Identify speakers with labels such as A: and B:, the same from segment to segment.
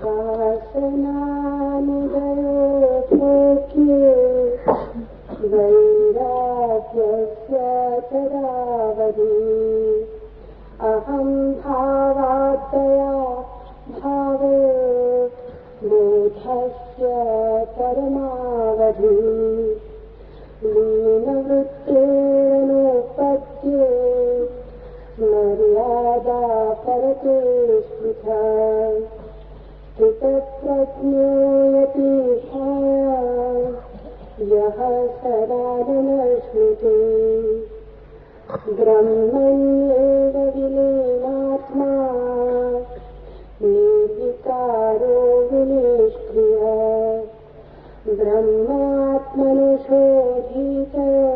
A: वासनानुदयोऽभोग्ये वैराग्यस्य तदावधि अहं भावादया भावो बोधस्य परमावधि लीनवृत्तेनोपद्ये मर्यादा परते स्मृता स्थितप्रज्ञो यतीशाय यः सदा नश्नुते ब्रह्मण्येव विलीनात्मा निर्विकारो विनिष्क्रियः ब्रह्मात्मनुशोधितयो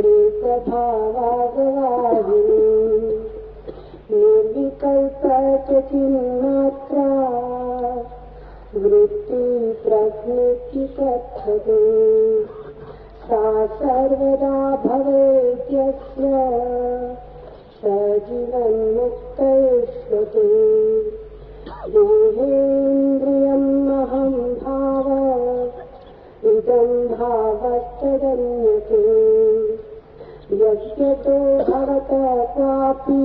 A: रितभावागवादिनी निर्विकल्पचिन्मात्रा वृत्ति प्रज्ञिति कथ्यते सा सर्वदा भवेद्यस्य स जीवन्मुक्तयिष्यते देहेन्द्रियम् अहं भाव इदं भावस्तदन्यते यद्यतो भवतः क्वापि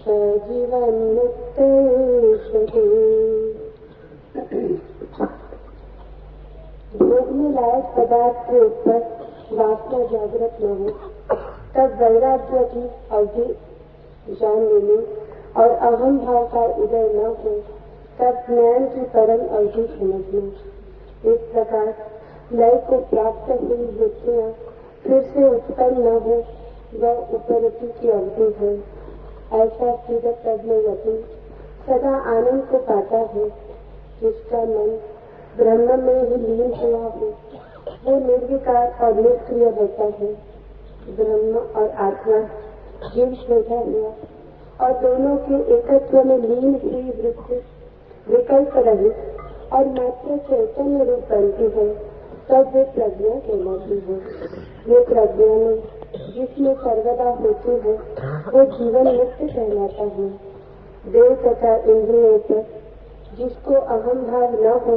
A: स जीवन्मुक्तयिष्यते। भोगने लायक पदार्थ के ऊपर वासना जागृत न हो तब वैराग्य की अवधि जान लेनी और अहम भाव का उदय न हो तब ज्ञान की परम अवधि समझना। इस प्रकार लय को प्राप्त हुई वृत्तियां फिर से उत्पन्न न हो वह उपरति की अवधि है। ऐसा स्थिर प्रज्ञ यति सदा आनंद को पाता है जिसका मन ब्रह्म में ही लीन हुआ हो वो निर्विकार और निष्क्रिय होता है। ब्रह्म और आत्मा जीव शोधा हुआ और दोनों के एकत्व में लीन हुई वृत्ति विकल्प रहित और मात्र चैतन्य रूप बनती है तब वे प्रज्ञा कहलाती है। ये प्रज्ञा में जिसमें सर्वदा होती है वो जीवन मुक्त कहलाता है। देह तथा इंद्रियों पर जिसको अहम भाव न हो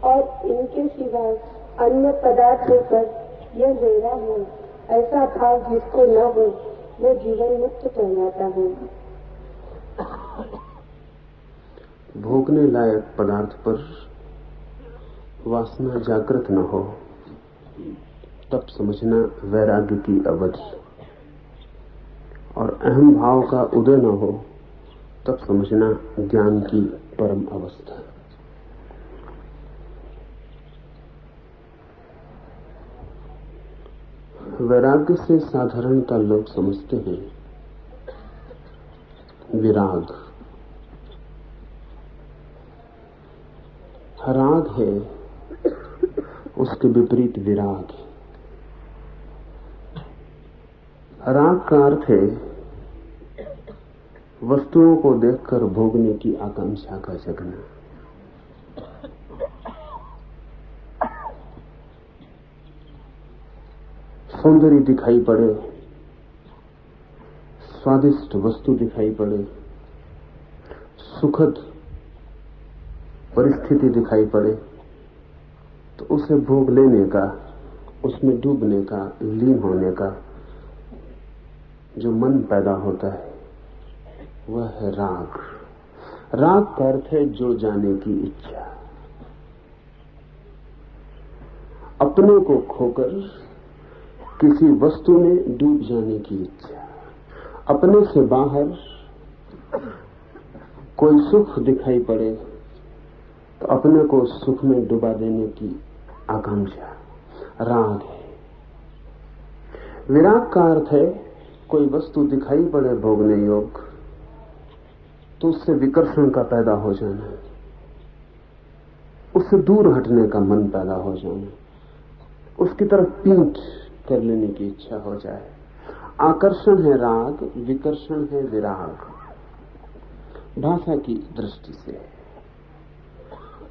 A: और इनके सिवा अन्य पदार्थों पर यह मेरा है ऐसा भाव जिसको न हो वो जीवन मुक्त कहलाता है।
B: भोगने लायक पदार्थ पर वासना जागृत न हो तब समझना वैराग्य की अवधि और अहम भाव का उदय न हो तब समझना ज्ञान की परम अवस्था। वैराग्य से साधारणता लोग समझते हैं विराग। राग है उसके विपरीत विराग है। राग का अर्थ है वस्तुओं को देखकर भोगने की आकांक्षा का जगना। सौंदर्य दिखाई पड़े, स्वादिष्ट वस्तु दिखाई पड़े, सुखद परिस्थिति दिखाई पड़े तो उसे भोग लेने का, उसमें डूबने का, लीन होने का जो मन पैदा होता है वह है राग। राग का अर्थ है जुड़ जाने की इच्छा। अपने को खोकर किसी वस्तु में डूब जाने की इच्छा। अपने से बाहर कोई सुख दिखाई पड़े तो अपने को सुख में डुबा देने की आकांक्षा राग है। विराग का अर्थ है कोई वस्तु दिखाई पड़े भोगने योग्य तो उससे विकर्षण का पैदा हो जाना, उससे दूर हटने का मन पैदा हो जाना, उसकी तरफ पीठ कर लेने की इच्छा हो जाए। आकर्षण है राग, विकर्षण है विराग। भाषा की दृष्टि से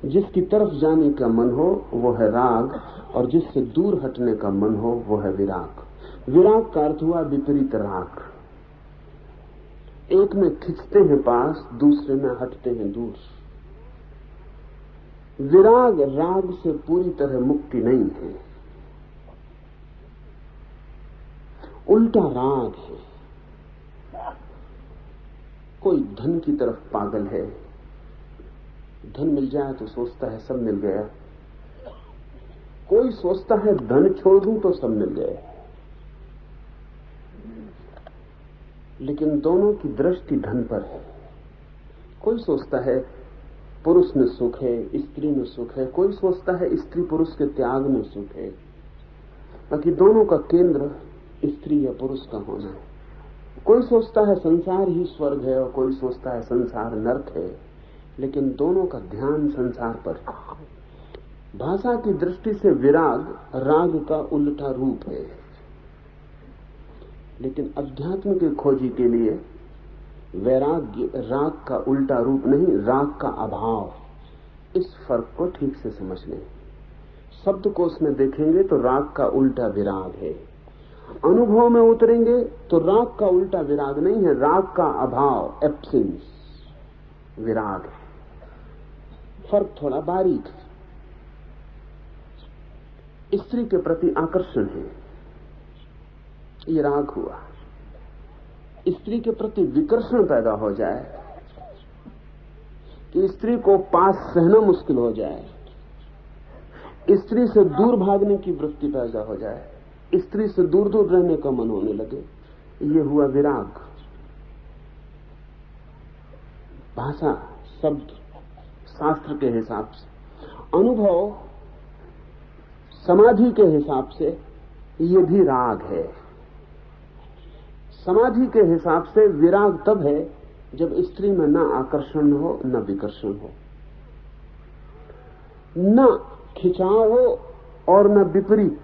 B: जिसकी तरफ जाने का मन हो वो है राग और जिससे दूर हटने का मन हो वो है विराग। विराग का अर्थ हुआ विपरीत राग। एक में खिंचते हैं पास, दूसरे में हटते हैं दूर। विराग राग से पूरी तरह मुक्ति नहीं है, उल्टा राग है। कोई धन की तरफ पागल है, धन मिल जाए तो सोचता है सब मिल गया। कोई सोचता है धन छोड़ दूं तो सब मिल गया। लेकिन दोनों की दृष्टि धन पर है। कोई सोचता है पुरुष में सुख है, स्त्री में सुख है। कोई सोचता है स्त्री पुरुष के त्याग में सुख है। बाकी दोनों का केंद्र स्त्री या पुरुष का होना है। कोई सोचता है संसार ही स्वर्ग है और कोई सोचता है संसार नरक है, लेकिन दोनों का ध्यान संसार पर है। भाषा की दृष्टि से विराग राग का उल्टा रूप है, लेकिन अध्यात्म के खोजी के लिए वैराग्य राग का उल्टा रूप नहीं, राग का अभाव। इस फर्क को ठीक से समझ लें। शब्दकोश में देखेंगे तो राग का उल्टा विराग है, अनुभव में उतरेंगे तो राग का उल्टा विराग नहीं है, राग का अभाव, एब्सेंस विराग है। फर्क थोड़ा बारीक है। स्त्री के प्रति आकर्षण है, ये राग हुआ। स्त्री के प्रति विकर्षण पैदा हो जाए कि स्त्री को पास सहना मुश्किल हो जाए, स्त्री से दूर भागने की वृत्ति पैदा हो जाए, स्त्री से दूर दूर रहने का मन होने लगे, ये हुआ विराग। भाषा शब्द शास्त्र के हिसाब से, अनुभव समाधि के हिसाब से ये भी राग है। समाधि के हिसाब से विराग तब है जब स्त्री में न आकर्षण हो न विकर्षण हो, न खिंचाव हो और न विपरीत।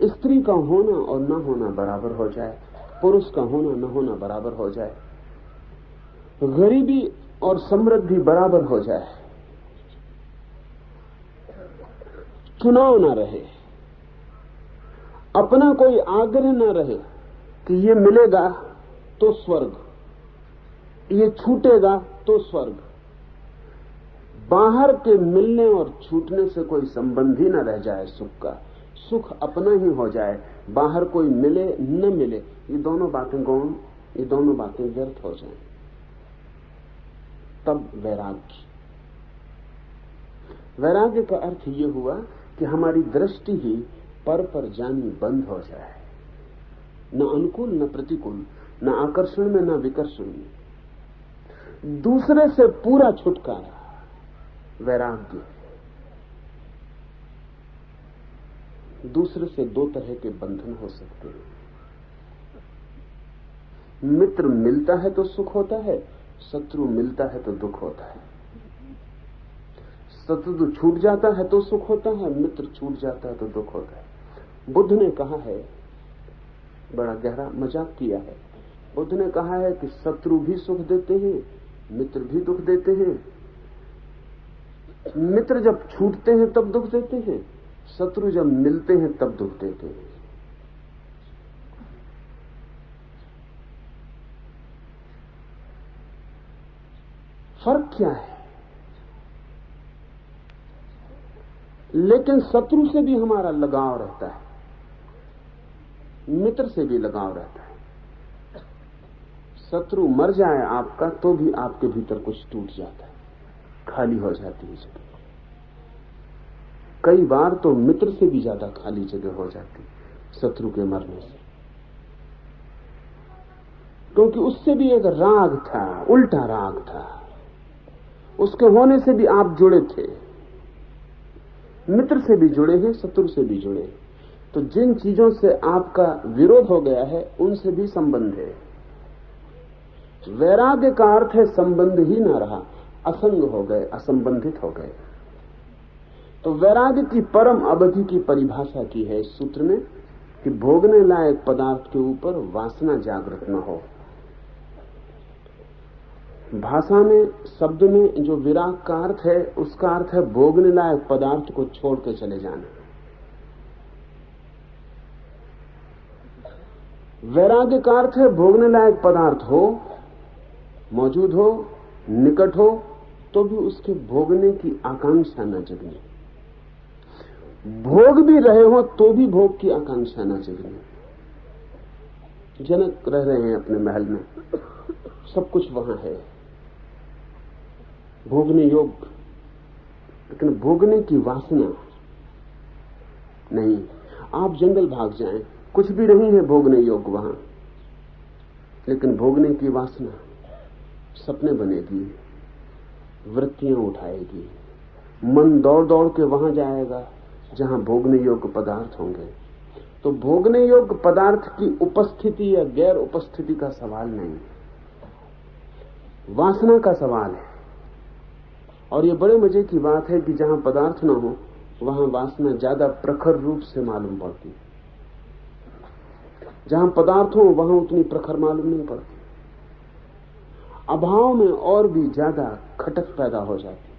B: स्त्री का होना और न होना बराबर हो जाए, पुरुष का होना न होना बराबर हो जाए, गरीबी और समृद्धि बराबर हो जाए, चुनाव न रहे, अपना कोई आग्रह न रहे कि ये मिलेगा तो स्वर्ग, ये छूटेगा तो स्वर्ग। बाहर के मिलने और छूटने से कोई संबंध ही न रह जाए सुख का, सुख अपना ही हो जाए। बाहर कोई मिले न मिले, ये दोनों बातें गौण, ये दोनों बातें व्यर्थ हो जाएं, तब वैराग्य। वैराग्य का अर्थ ये हुआ कि हमारी दृष्टि ही पर जानी बंद हो जाए, न अनुकूल न प्रतिकूल, न आकर्षण में न विकर्षण में, दूसरे से पूरा छुटकारा वैराग्य। दूसरे से दो तरह के बंधन हो सकते हैं। मित्र मिलता है तो सुख होता है, शत्रु मिलता है तो दुख होता है। शत्रु छूट जाता है तो सुख होता है, मित्र छूट जाता है तो दुख होता है। बुद्ध ने कहा है, बड़ा गहरा मजाक किया है, बुद्ध ने कहा है कि शत्रु भी सुख देते हैं, मित्र भी दुख देते हैं। मित्र जब छूटते हैं तब दुख देते हैं, शत्रु जब मिलते हैं तब दुख देते हैं। फर्क क्या है? लेकिन शत्रु से भी हमारा लगाव रहता है, मित्र से भी लगाव रहता है। शत्रु मर जाए आपका तो भी आपके भीतर कुछ टूट जाता है, खाली हो जाती है जगह। कई बार तो मित्र से भी ज्यादा खाली जगह हो जाती है शत्रु के मरने से, क्योंकि उससे भी एक राग था, उल्टा राग था। उसके होने से भी आप जुड़े थे, मित्र से भी जुड़े हैं, शत्रु से भी जुड़े हैं। तो जिन चीजों से आपका विरोध हो गया है उनसे भी संबंध है। वैराग्य का अर्थ है संबंध ही ना रहा, असंग हो गए, असंबंधित हो गए। तो वैराग्य की परम अवधि की परिभाषा की है इस सूत्र ने कि भोगने लायक पदार्थ के ऊपर वासना जागृत न हो। भाषा में, शब्द में जो विराग का अर्थ है, उसका अर्थ है भोगने लायक पदार्थ को छोड़ के चले जाना। वैराग्य का अर्थ है भोगने लायक पदार्थ हो, मौजूद हो, निकट हो, तो भी उसके भोगने की आकांक्षा न जगने। भोग भी रहे हो तो भी भोग की आकांक्षा न जगने। जनक रह रहे हैं अपने महल में, सब कुछ वहां है, भोगने योग्य, लेकिन भोगने की वासना नहीं। आप जंगल भाग जाएं, कुछ भी नहीं है भोगने योग्य वहां, लेकिन भोगने की वासना सपने बनेगी, वृत्तियां उठाएगी, मन दौड़ दौड़ के वहां जाएगा जहां भोगने योग्य पदार्थ होंगे। तो भोगने योग्य पदार्थ की उपस्थिति या गैर उपस्थिति का सवाल नहीं, वासना का सवाल है। और ये बड़े मजे की बात है कि जहां पदार्थ ना हो वहां वासना ज्यादा प्रखर रूप से मालूम पड़ती, जहां पदार्थ हो वहां उतनी प्रखर मालूम नहीं पड़ती। अभाव में और भी ज्यादा खटक पैदा हो जाती।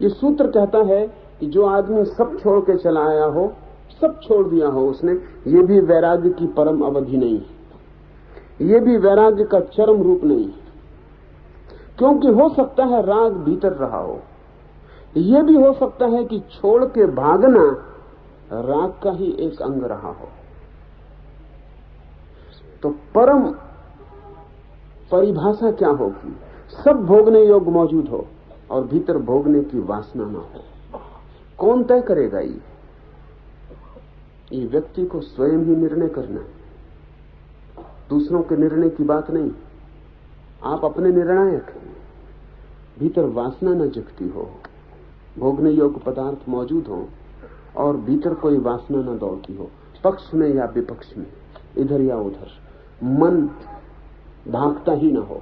B: ये सूत्र कहता है कि जो आदमी सब छोड़ के चला आया हो, सब छोड़ दिया हो उसने, ये भी वैराग्य की परम अवधि नहीं है, ये भी वैराग्य का चरम रूप नहीं है। क्योंकि हो सकता है राग भीतर रहा हो, यह भी हो सकता है कि छोड़ के भागना राग का ही एक अंग रहा हो। तो परम परिभाषा क्या होगी? सब भोगने योग्य मौजूद हो और भीतर भोगने की वासना ना हो। कौन तय करेगा? ये व्यक्ति को स्वयं ही निर्णय करना है, दूसरों के निर्णय की बात नहीं। आप अपने निर्णायक हैं। भीतर वासना न जगती हो, भोगने योग्य पदार्थ मौजूद हो और भीतर कोई वासना न दौड़ती हो, पक्ष में या विपक्ष में, इधर या उधर, मन भागता ही न हो,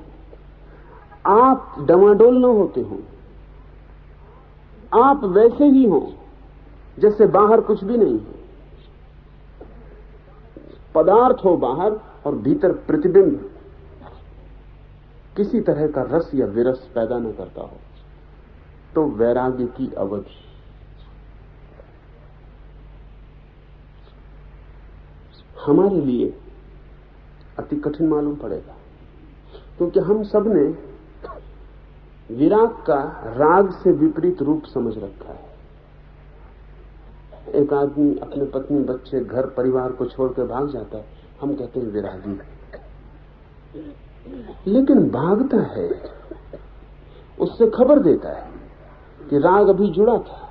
B: आप डमाडोल न होते हो, आप वैसे ही हो जैसे बाहर कुछ भी नहीं है। पदार्थ हो बाहर और भीतर प्रतिबिंब किसी तरह का रस या विरस पैदा न करता हो, तो वैराग्य की अवधि। हमारे लिए अति कठिन मालूम पड़ेगा, क्योंकि हम सब ने विराग का राग से विपरीत रूप समझ रखा है। एक आदमी अपने पत्नी, बच्चे, घर परिवार को छोड़कर भाग जाता है, हम कहते हैं विरागी, लेकिन भागता है, उससे खबर देता है कि राग अभी जुड़ा था।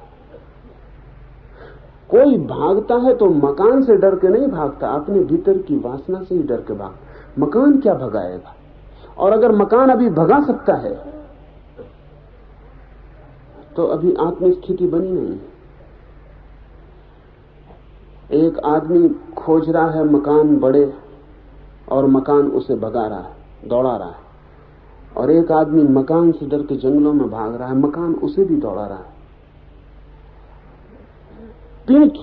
B: कोई भागता है तो मकान से डर के नहीं भागता, अपने भीतर की वासना से ही डर के भागता। मकान क्या भगाएगा? और अगर मकान अभी भगा सकता है तो अभी आत्मस्थिति बनी नहीं। एक आदमी खोज रहा है मकान बड़े और मकान उसे भगा रहा है, दौड़ा रहा है, और एक आदमी मकान से डर के जंगलों में भाग रहा है, मकान उसे भी दौड़ा रहा है। पीठ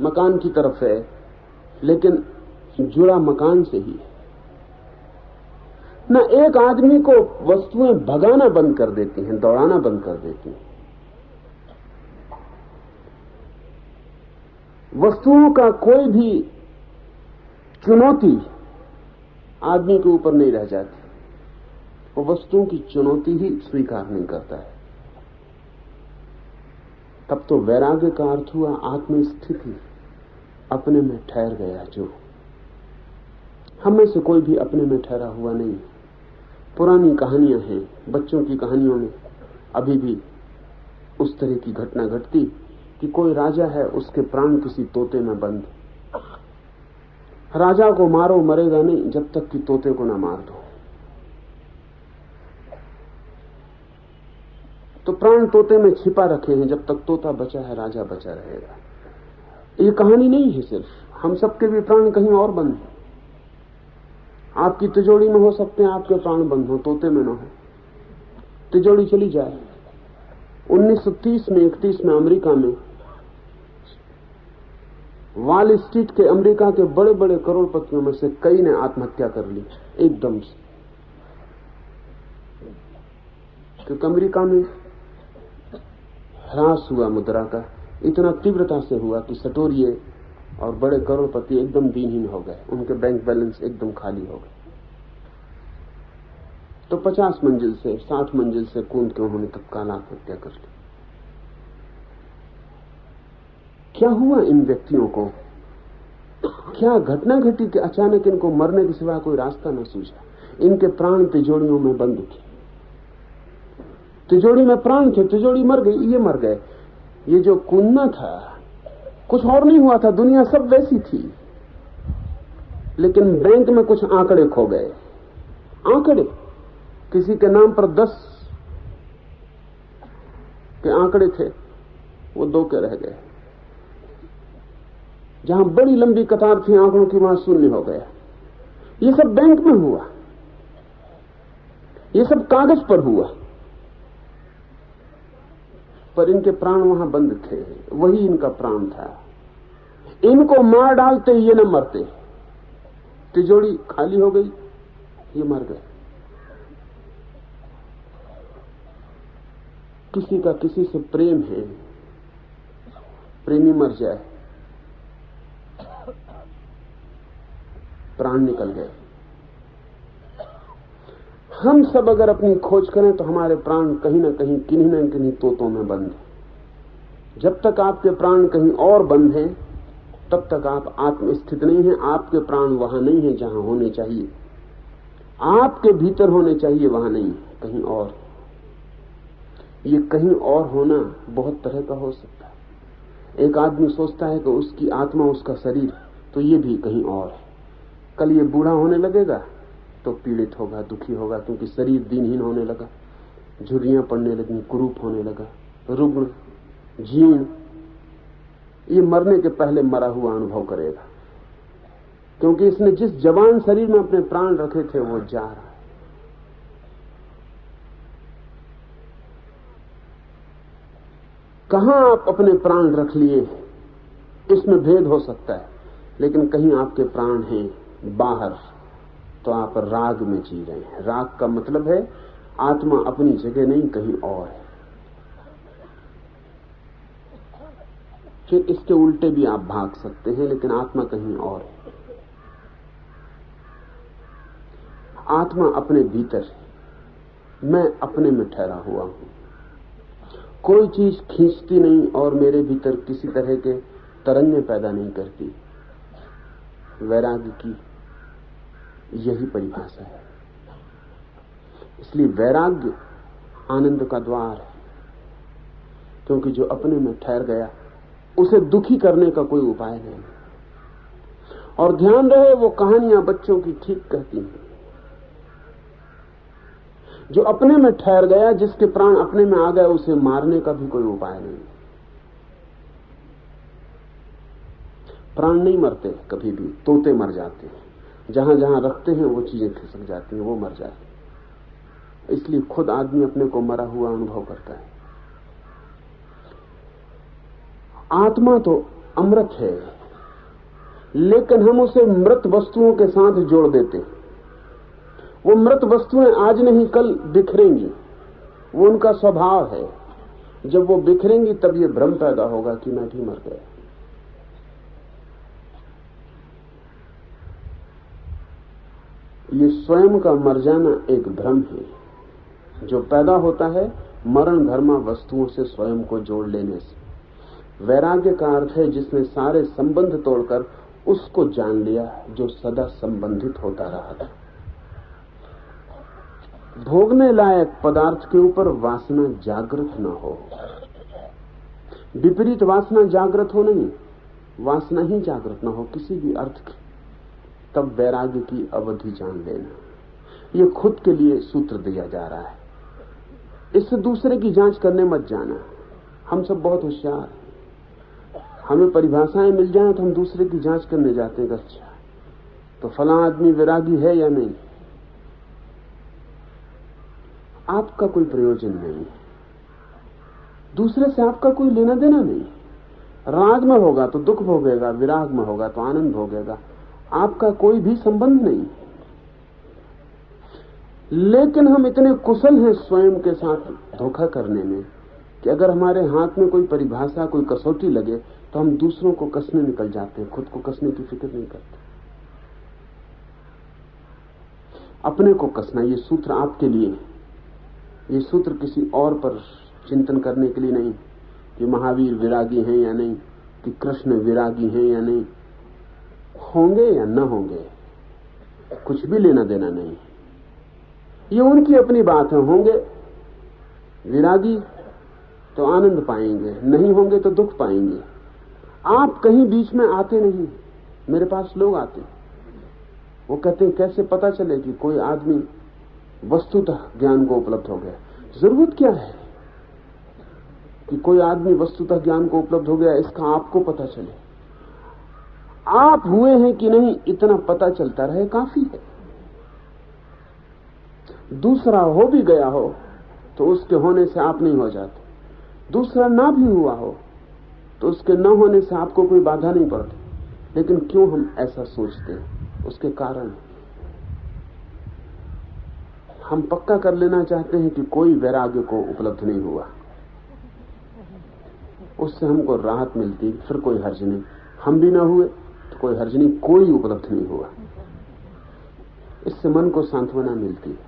B: मकान की तरफ है लेकिन जुड़ा मकान से ही। ना एक आदमी को वस्तुएं भगाना बंद कर देती हैं, दौड़ाना बंद कर देती हैं। वस्तुओं का कोई भी चुनौती आदमी के ऊपर नहीं रह जाती, वो वस्तुओं की चुनौती ही स्वीकार नहीं करता है। तब तो वैराग्य का अर्थ हुआ आत्मस्थिति, अपने में ठहर गया। जो हम में से कोई भी अपने में ठहरा हुआ नहीं। पुरानी कहानियां हैं, बच्चों की कहानियों में अभी भी उस तरह की घटना घटती कि कोई राजा है, उसके प्राण किसी तोते में बंद। राजा को मारो, मरेगा नहीं जब तक कि तोते को ना मार दो। तो प्राण तोते में छिपा रखे हैं, जब तक तोता बचा है राजा बचा रहेगा। ये कहानी नहीं है सिर्फ, हम सबके भी प्राण कहीं और बंद हैं। आपकी तिजोरी में हो सकते हैं आपके प्राण बंद हो, तोते में ना हो। तिजोरी चली जाए। 1930 में 31 में अमेरिका में वॉल स्ट्रीट के अमेरिका के बड़े बड़े करोड़पतियों में से कई ने आत्महत्या कर ली एकदम से, क्योंकि अमेरिका में ह्रास हुआ मुद्रा का, इतना तीव्रता से हुआ कि सटोरिये और बड़े करोड़पति एकदम दीनहीन हो गए, उनके बैंक बैलेंस एकदम खाली हो गए। तो 50 मंजिल से 60 मंजिल से कूद के उन्होंने तत्काल आत्महत्या कर ली। क्या हुआ इन व्यक्तियों को? क्या घटना घटी कि अचानक इनको मरने के सिवा कोई रास्ता न सूझा? इनके प्राण तिजोरियों में बंद थे, तिजोरी में प्राण थे, तिजोरी मर गई, ये मर गए। ये जो कूदना था कुछ और नहीं हुआ था, दुनिया सब वैसी थी, लेकिन बैंक में कुछ आंकड़े खो गए। आंकड़े, किसी के नाम पर 10 के आंकड़े थे, वो 2 के रह गए। जहां बड़ी लंबी कतार थी आंकड़ों की, वहां शून्य हो गया। ये सब बैंक में हुआ, ये सब कागज पर हुआ, पर इनके प्राण वहां बंद थे। वही इनका प्राण था। इनको मार डालते ये न मरते, तिजोरी खाली हो गई, ये मर गए। किसी का किसी से प्रेम है, प्रेमी मर जाए, प्राण निकल गए। हम सब अगर अपनी खोज करें तो हमारे प्राण कहीं ना कहीं किन्हीं न किन्हीं तोतों में बंद हैं। जब तक आपके प्राण कहीं और बंद हैं, तब तक आप आत्मस्थित नहीं हैं। आपके प्राण वहां नहीं है जहां होने चाहिए, आपके भीतर होने चाहिए, वहां नहीं, कहीं और। ये कहीं और होना बहुत तरह का हो सकता है। एक आदमी सोचता है कि उसकी आत्मा उसका शरीर, तो ये भी कहीं और है। कल ये बूढ़ा होने लगेगा तो पीड़ित होगा, दुखी होगा, क्योंकि शरीर दीनहीन होने लगा, झुर्रियां पड़ने लगी, कुरूप होने लगा, रुग्ण, जीर्ण। ये मरने के पहले मरा हुआ अनुभव करेगा, क्योंकि इसने जिस जवान शरीर में अपने प्राण रखे थे वो जा रहा है। कहां आप अपने प्राण रख लिए, इसमें भेद हो सकता है, लेकिन कहीं आपके प्राण हैं बाहर, तो आप राग में जी रहे हैं। राग का मतलब है आत्मा अपनी जगह नहीं, कहीं और है। फिर इसके उल्टे भी आप भाग सकते हैं, लेकिन आत्मा कहीं और है। आत्मा अपने भीतर है, मैं अपने में ठहरा हुआ हूं। कोई चीज खींचती नहीं और मेरे भीतर किसी तरह के तरंगें पैदा नहीं करती। वैराग्य की यही परिभाषा है। इसलिए वैराग्य आनंद का द्वार है, क्योंकि जो अपने में ठहर गया उसे दुखी करने का कोई उपाय नहीं। और ध्यान रहे, वो कहानियां बच्चों की ठीक कहती हैं। जो अपने में ठहर गया, जिसके प्राण अपने में आ गए, उसे मारने का भी कोई उपाय नहीं। प्राण नहीं मरते कभी भी, तोते मर जाते हैं। जहां जहां रखते हैं वो चीजें खिसक जाती हैं, वो मर जाते हैं। इसलिए खुद आदमी अपने को मरा हुआ अनुभव करता है। आत्मा तो अमृत है, लेकिन हम उसे मृत वस्तुओं के साथ जोड़ देते हैं। वो मृत वस्तुएं आज नहीं कल बिखरेंगी, वो उनका स्वभाव है। जब वो बिखरेंगी तब ये भ्रम पैदा होगा कि मैं भी मर गया। ये स्वयं का मर जाना एक भ्रम है जो पैदा होता है मरण धर्मा वस्तुओं से स्वयं को जोड़ लेने से। वैराग्य का अर्थ है जिसने सारे संबंध तोड़कर उसको जान लिया जो सदा संबंधित होता रहा था। भोगने लायक पदार्थ के ऊपर वासना जागृत न हो, विपरीत वासना जागृत हो नहीं, वासना ही जागृत न हो किसी भी अर्थ की, तब वैराग्य की अवधि जान लेना। ये खुद के लिए सूत्र दिया जा रहा है, इससे दूसरे की जांच करने मत जाना। हम सब बहुत होशियार हैं, हमें परिभाषाएं मिल जाएं तो हम दूसरे की जांच करने जाते हैं। अच्छा तो फलां आदमी वैरागी है या नहीं। आपका कोई प्रयोजन नहीं, दूसरे से आपका कोई लेना देना नहीं। राग में होगा तो दुख भोगेगा, विराग में होगा तो आनंद भोगेगा, आपका कोई भी संबंध नहीं। लेकिन हम इतने कुशल हैं स्वयं के साथ धोखा करने में कि अगर हमारे हाथ में कोई परिभाषा, कोई कसौटी लगे तो हम दूसरों को कसने निकल जाते हैं, खुद को कसने की फिक्र नहीं करते। अपने को कसना, ये सूत्र आपके लिए है। ये सूत्र किसी और पर चिंतन करने के लिए नहीं कि महावीर विरागी हैं या नहीं, कि कृष्ण विरागी हैं या नहीं, होंगे या न होंगे, कुछ भी लेना देना नहीं। ये उनकी अपनी बात है। होंगे विरागी तो आनंद पाएंगे, नहीं होंगे तो दुख पाएंगे। आप कहीं बीच में आते नहीं। मेरे पास लोग आते, वो कहते हैं कैसे पता चले कि कोई आदमी वस्तुतः ज्ञान को उपलब्ध हो गया। जरूरत क्या है कि कोई आदमी वस्तुतः ज्ञान को उपलब्ध हो गया, इसका आपको पता चले। आप हुए हैं कि नहीं, इतना पता चलता रहे काफी है। दूसरा हो भी गया हो तो उसके होने से आप नहीं हो जाते, दूसरा ना भी हुआ हो तो उसके न होने से आपको कोई बाधा नहीं पड़ती। लेकिन क्यों हम ऐसा सोचते हैं, उसके कारण हम पक्का कर लेना चाहते हैं कि कोई वैराग्य को उपलब्ध नहीं हुआ, उससे हमको राहत मिलती, फिर कोई हर्ज नहीं। हम भी ना हुए तो कोई हर्ज नहीं, कोई उपलब्ध नहीं हुआ, इससे मन को सांत्वना मिलती है।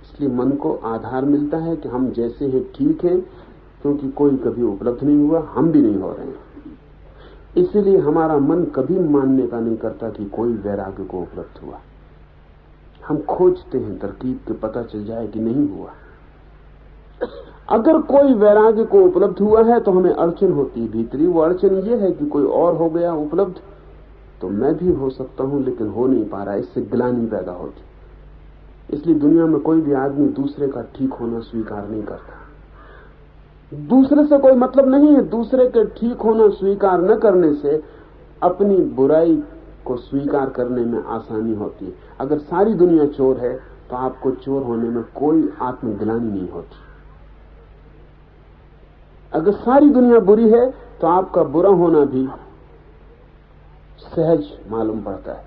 B: इसलिए मन को आधार मिलता है कि हम जैसे हैं ठीक हैं, क्योंकि कोई कभी उपलब्ध नहीं हुआ, हम भी नहीं हो रहे हैं। इसलिए हमारा मन कभी मानने का नहीं करता कि कोई वैराग्य को उपलब्ध हुआ। हम खोजते हैं तरकीब के, पता चल जाए कि नहीं हुआ। अगर कोई वैराग्य को उपलब्ध हुआ है तो हमें अड़चन होती है भीतरी। वो अड़चन ये है कि कोई और हो गया उपलब्ध तो मैं भी हो सकता हूं, लेकिन हो नहीं पा रहा। इससे ग्लानि पैदा होती। इसलिए दुनिया में कोई भी आदमी दूसरे का ठीक होना स्वीकार नहीं करता। दूसरे से कोई मतलब नहीं है। दूसरे के ठीक होना स्वीकार न करने से अपनी बुराई को स्वीकार करने में आसानी होती है। अगर सारी दुनिया चोर है तो आपको चोर होने में कोई आत्मग्लानि नहीं होती। अगर सारी दुनिया बुरी है तो आपका बुरा होना भी सहज मालूम पड़ता है।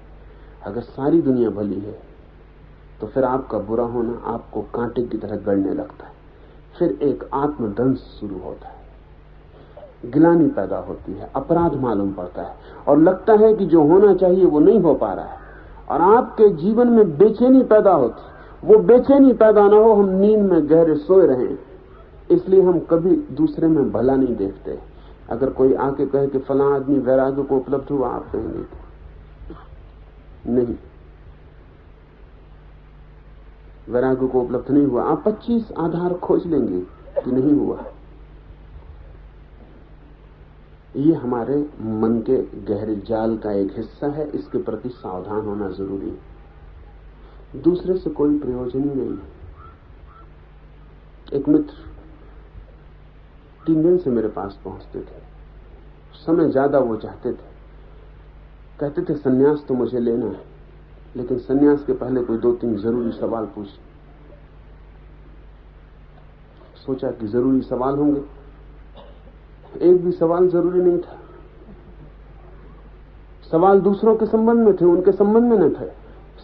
B: अगर सारी दुनिया भली है तो फिर आपका बुरा होना आपको कांटे की तरह गड़ने लगता है। फिर एक आत्मदंश शुरू होता है, गिलानी पैदा होती है, अपराध मालूम पड़ता है और लगता है कि जो होना चाहिए वो नहीं हो पा रहा है, और आपके जीवन में बेचैनी पैदा होती। वो बेचैनी पैदा ना हो, हम नींद में गहरे सोए रहें, इसलिए हम कभी दूसरे में भला नहीं देखते। अगर कोई आके कहे कि फलां आदमी वैराग्य को उपलब्ध हुआ, आप कहेंगे नहीं, वैराग्य को उपलब्ध नहीं हुआ। आप 25 आधार खोज लेंगे कि नहीं हुआ। ये हमारे मन के गहरे जाल का एक हिस्सा है। इसके प्रति सावधान होना जरूरी है। दूसरे से कोई प्रयोजन ही नहीं है। एक मित्र 3 दिन से मेरे पास पहुंचते थे। समय ज्यादा वो चाहते थे, कहते थे सन्यास तो मुझे लेना है, लेकिन सन्यास के पहले कोई 2-3 जरूरी सवाल पूछ। सोचा कि जरूरी सवाल होंगे, एक भी सवाल जरूरी नहीं था। सवाल दूसरों के संबंध में थे, उनके संबंध में न थे।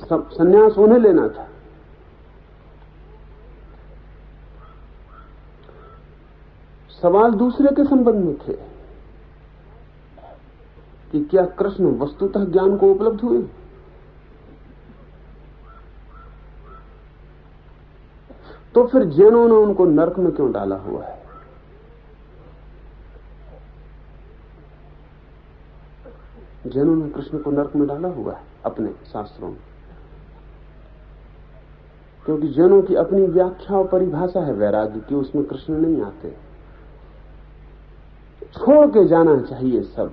B: सन्यास उन्हें लेना था। सवाल दूसरे के संबंध में थे कि क्या कृष्ण वस्तुतः ज्ञान को उपलब्ध हुए। तो फिर जैनों ने उनको नरक में क्यों डाला हुआ है? जैनों ने कृष्ण को नरक में डाला हुआ है अपने शास्त्रों में, क्योंकि जैनों की अपनी व्याख्या और परिभाषा है वैराग्य की, उसमें कृष्ण नहीं आते। छोड़ के जाना चाहिए सब,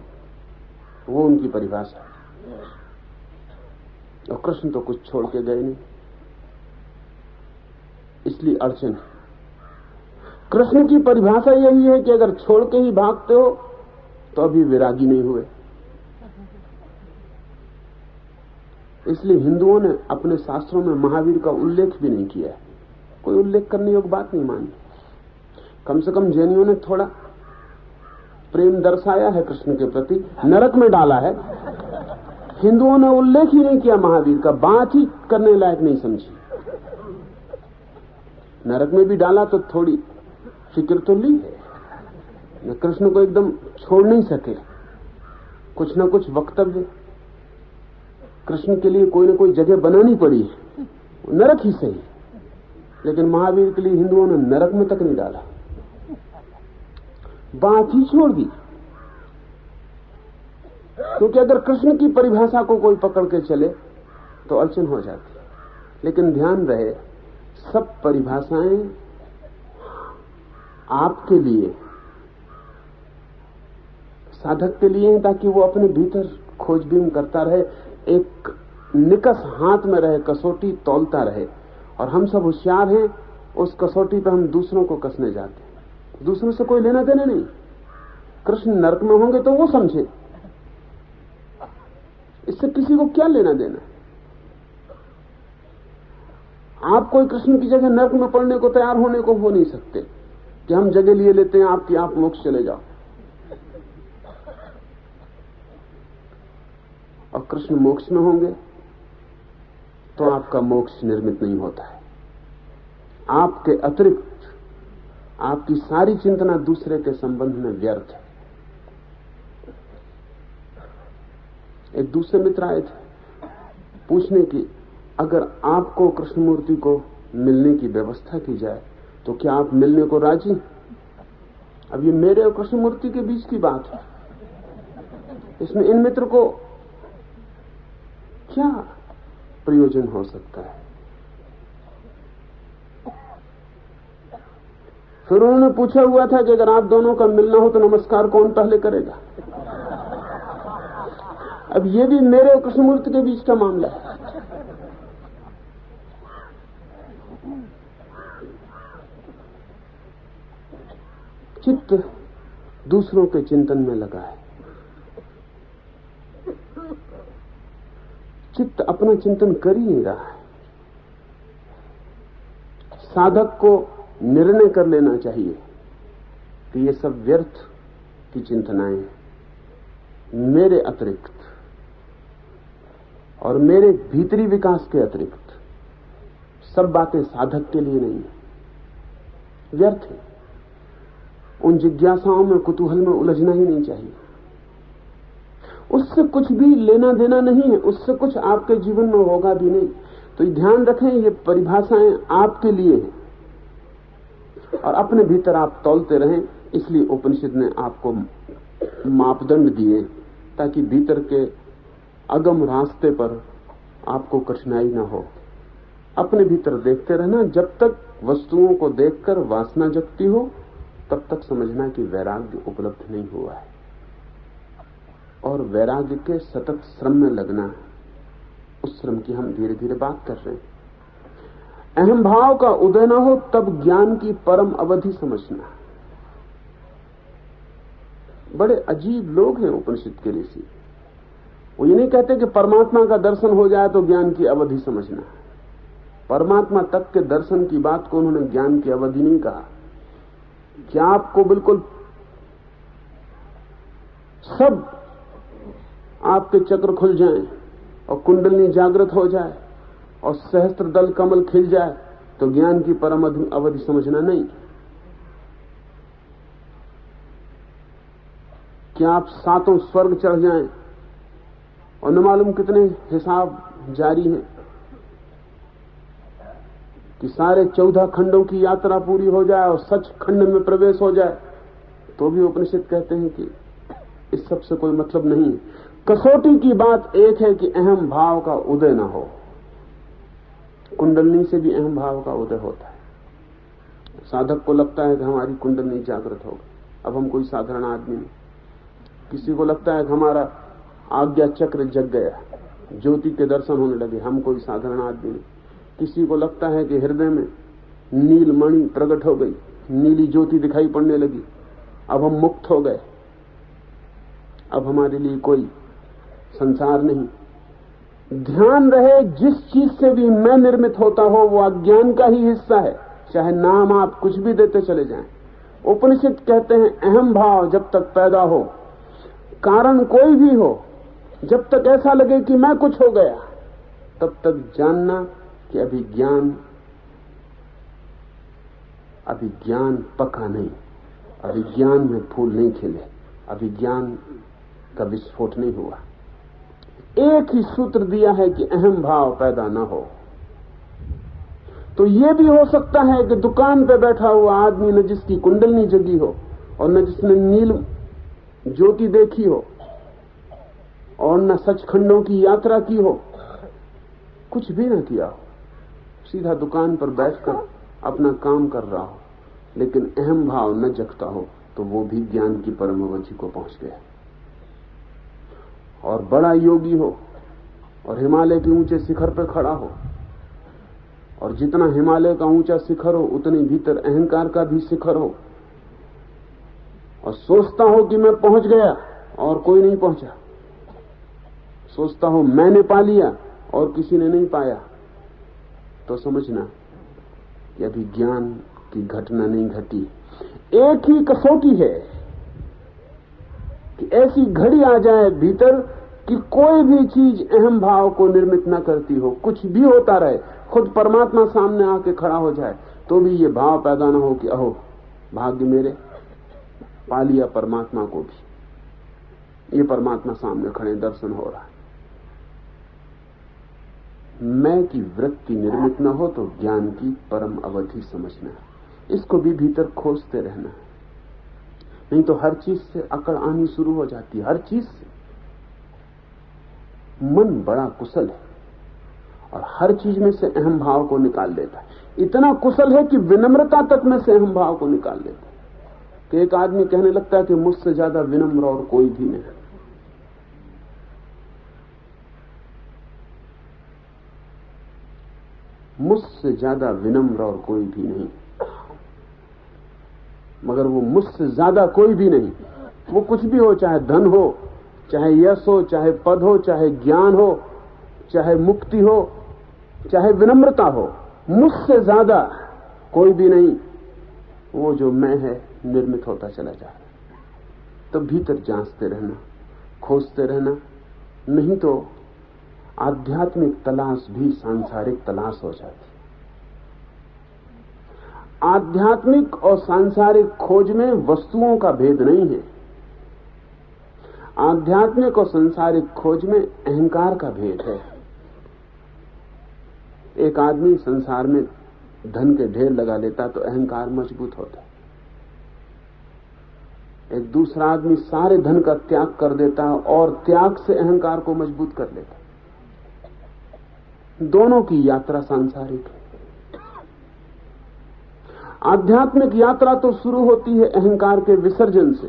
B: वो उनकी परिभाषा है। और कृष्ण तो कुछ छोड़ के गए नहीं, इसलिए अड़चन है। कृष्ण की परिभाषा यही है कि अगर छोड़ के ही भागते हो तो अभी विरागी नहीं हुए। इसलिए हिंदुओं ने अपने शास्त्रों में महावीर का उल्लेख भी नहीं किया है। कोई उल्लेख करने योग्य बात नहीं मानी। कम से कम जैनियों ने थोड़ा प्रेम दर्शाया है कृष्ण के प्रति, नरक में डाला है। हिंदुओं ने उल्लेख ही नहीं किया महावीर का, बात ही करने लायक नहीं समझी। नरक में भी डाला तो थोड़ी फिक्र तो ली है। न कृष्ण को एकदम छोड़ नहीं सके, कुछ ना कुछ वक्तव्य कृष्ण के लिए कोई ना कोई जगह बनानी पड़ी, नरक ही सही, लेकिन महावीर के लिए हिंदुओं ने नरक में तक नहीं डाला, बात ही छोड़ दी। क्योंकि अगर कृष्ण की परिभाषा को कोई पकड़ के चले तो अड़चन हो जाती। लेकिन ध्यान रहे, सब परिभाषाएं आपके लिए, साधक के लिए हैं, ताकि वो अपने भीतर खोजबीन करता रहे, एक निकस हाथ में रहे, कसौटी तौलता रहे। और हम सब होशियार हैं, उस कसौटी पर हम दूसरों को कसने जाते हैं। दूसरों से कोई लेना देना नहीं। कृष्ण नरक में होंगे तो वो समझे, इससे किसी को क्या लेना देना। आप कोई कृष्ण की जगह नरक में पड़ने को तैयार होने को हो नहीं सकते कि हम जगह लिए लेते हैं आपकी, आप मोक्ष चले जाओ। और कृष्ण मोक्ष में होंगे तो आपका मोक्ष निर्मित नहीं होता है। आपके अतिरिक्त आपकी सारी चिंतना दूसरे के संबंध में व्यर्थ है। एक दूसरे मित्र आए थे पूछने की, अगर आपको कृष्णमूर्ति को मिलने की व्यवस्था की जाए तो क्या आप मिलने को राजी? अब ये मेरे और कृष्णमूर्ति के बीच की बात है, इसमें इन मित्र को क्या प्रयोजन हो सकता है? फिर उन्होंने पूछा हुआ था कि अगर आप दोनों का मिलना हो तो नमस्कार कौन पहले करेगा? अब ये भी मेरे और कृष्णमूर्ति के बीच का मामला है। चित्त दूसरों के चिंतन में लगा है, चित्त अपना चिंतन कर ही नहीं रहा है। साधक को निर्णय कर लेना चाहिए कि ये सब व्यर्थ की चिंतनाएं मेरे अतिरिक्त और मेरे भीतरी विकास के अतिरिक्त सब बातें साधक के लिए नहीं है, व्यर्थ है। उन जिज्ञासाओं में, कुतूहल में उलझना ही नहीं चाहिए। उससे कुछ भी लेना देना नहीं है, उससे कुछ आपके जीवन में होगा भी नहीं। तो ध्यान रखें, ये परिभाषाएं आपके लिए हैं और अपने भीतर आप तौलते रहें। इसलिए उपनिषद ने आपको मापदंड दिए ताकि भीतर के अगम रास्ते पर आपको कठिनाई ना हो। अपने भीतर देखते रहना, जब तक वस्तुओं को देखकर वासना जगती हो तब तक समझना कि वैराग्य उपलब्ध नहीं हुआ है। और वैराग्य के सतत श्रम में लगना, उस श्रम की हम धीरे धीरे बात कर रहे हैं। अहम भाव का उदय न हो तब ज्ञान की परम अवधि समझना। बड़े अजीब लोग हैं उपनिषद के ऋषि। वो ये नहीं कहते कि परमात्मा का दर्शन हो जाए तो ज्ञान की अवधि समझना। परमात्मा तक के दर्शन की बात को उन्होंने ज्ञान की अवधि नहीं कहा। क्या आपको बिल्कुल सब आपके चक्र खुल जाएं और कुंडलिनी जागृत हो जाए और सहस्त्र दल कमल खिल जाए तो ज्ञान की परम अवधि समझना नहीं। क्या आप सातों स्वर्ग चढ़ जाएं और न मालूम कितने हिसाब जारी हैं कि सारे 14 खंडों की यात्रा पूरी हो जाए और सच खंड में प्रवेश हो जाए, तो भी उपनिषद कहते हैं कि इस सब से कोई मतलब नहीं। कसौटी की बात एक है कि अहम भाव का उदय ना हो। कुंडलनी से भी अहम भाव का उदय होता है। साधक को लगता है कि हमारी कुंडलनी जागृत हो गई, अब हम कोई साधारण आदमी नहीं। किसी को लगता है कि हमारा आज्ञा चक्र जग गया, ज्योति के दर्शन होने लगे, हम कोई साधारण आदमी नहीं। किसी को लगता है कि हृदय में नील मणि प्रकट हो गई, नीली ज्योति दिखाई पड़ने लगी, अब हम मुक्त हो गए, अब हमारे लिए कोई संसार नहीं। ध्यान रहे, जिस चीज से भी मैं निर्मित होता हो वो अज्ञान का ही हिस्सा है, चाहे नाम आप कुछ भी देते चले जाएं। उपनिषद कहते हैं अहम भाव जब तक पैदा हो, कारण कोई भी हो, जब तक ऐसा लगे कि मैं कुछ हो गया, तब तक जानना कि अभी ज्ञान पका नहीं। अभिज्ञान में फूल नहीं खिले, अभिज्ञान का विस्फोट नहीं हुआ। एक ही सूत्र दिया है कि अहम भाव पैदा न हो। तो यह भी हो सकता है कि दुकान पे बैठा हुआ आदमी न जिसकी कुंडलनी जगी हो और न जिसने नील ज्योति देखी हो और न सचखंडों की यात्रा की हो, कुछ भी न किया हो, सीधा दुकान पर बैठकर अपना काम कर रहा हो, लेकिन अहम भाव न जगता हो, तो वो भी ज्ञान की परम अवधि को पहुंच गया। और बड़ा योगी हो और हिमालय के ऊंचे शिखर पर खड़ा हो, और जितना हिमालय का ऊंचा शिखर हो उतनी भीतर अहंकार का भी शिखर हो, और सोचता हो कि मैं पहुंच गया और कोई नहीं पहुंचा, सोचता हो मैंने पा लिया और किसी ने नहीं पाया, तो समझना कि अभी ज्ञान की घटना नहीं घटी। एक ही कसौटी है कि ऐसी घड़ी आ जाए भीतर कि कोई भी चीज अहम भाव को निर्मित न करती हो, कुछ भी होता रहे, खुद परमात्मा सामने आके खड़ा हो जाए तो भी ये भाव पैदा न हो कि अहो भाग्य मेरे, पा लिया परमात्मा को भी, ये परमात्मा सामने खड़े, दर्शन हो रहा है। मैं की वृत्ति निर्मित न हो तो ज्ञान की परम अवधि समझना, इसको भी भीतर खोजते रहना, नहीं तो हर चीज से अकड़ आनी शुरू हो जाती है। हर चीज से मन बड़ा कुशल है और हर चीज में से अहम भाव को निकाल लेता है। इतना कुशल है कि विनम्रता तक में से अहम भाव को निकाल लेता है। कि एक आदमी कहने लगता है कि मुझसे ज्यादा विनम्र और कोई भी नहीं। मुझसे ज्यादा विनम्र और कोई भी नहीं, मगर वो मुझसे ज्यादा कोई भी नहीं। वो कुछ भी हो, चाहे धन हो, चाहे यश हो, चाहे पद हो, चाहे ज्ञान हो, चाहे मुक्ति हो, चाहे विनम्रता हो, मुझसे ज्यादा कोई भी नहीं। वो जो मैं है निर्मित होता चला जा रहा है। तो भीतर जांचते रहना, खोजते रहना, नहीं तो आध्यात्मिक तलाश भी सांसारिक तलाश हो जाती। आध्यात्मिक और सांसारिक खोज में वस्तुओं का भेद नहीं है। आध्यात्मिक और सांसारिक खोज में अहंकार का भेद है। एक आदमी संसार में धन के ढेर लगा लेता तो अहंकार मजबूत होता है। एक दूसरा आदमी सारे धन का त्याग कर देता है और त्याग से अहंकार को मजबूत कर लेता है। दोनों की यात्रा सांसारिक है। आध्यात्मिक यात्रा तो शुरू होती है अहंकार के विसर्जन से।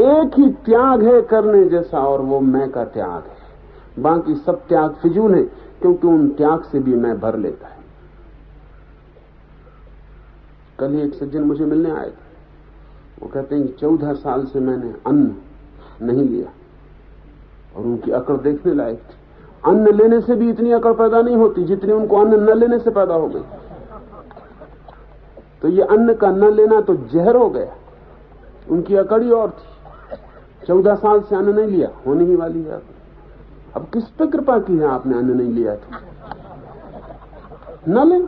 B: एक ही त्याग है करने जैसा, और वो मैं का त्याग है। बाकी सब त्याग फिजूल है, क्योंकि उन त्याग से भी मैं भर लेता है। कल ही एक सज्जन मुझे मिलने आए थे। वो कहते हैं कि 14 साल से मैंने अन्न नहीं लिया, और उनकी अकड़ देखने लायक थी। अन्न लेने से भी इतनी अकड़ पैदा नहीं होती जितनी उनको अन्न न लेने से पैदा हो गई। तो ये अन्न का न लेना तो जहर हो गया। उनकी अकड़ ही और थी। 14 साल से अन्न नहीं लिया, होने ही वाली है। अब किस पे कृपा की है आपने अन्न नहीं लिया तो न ले।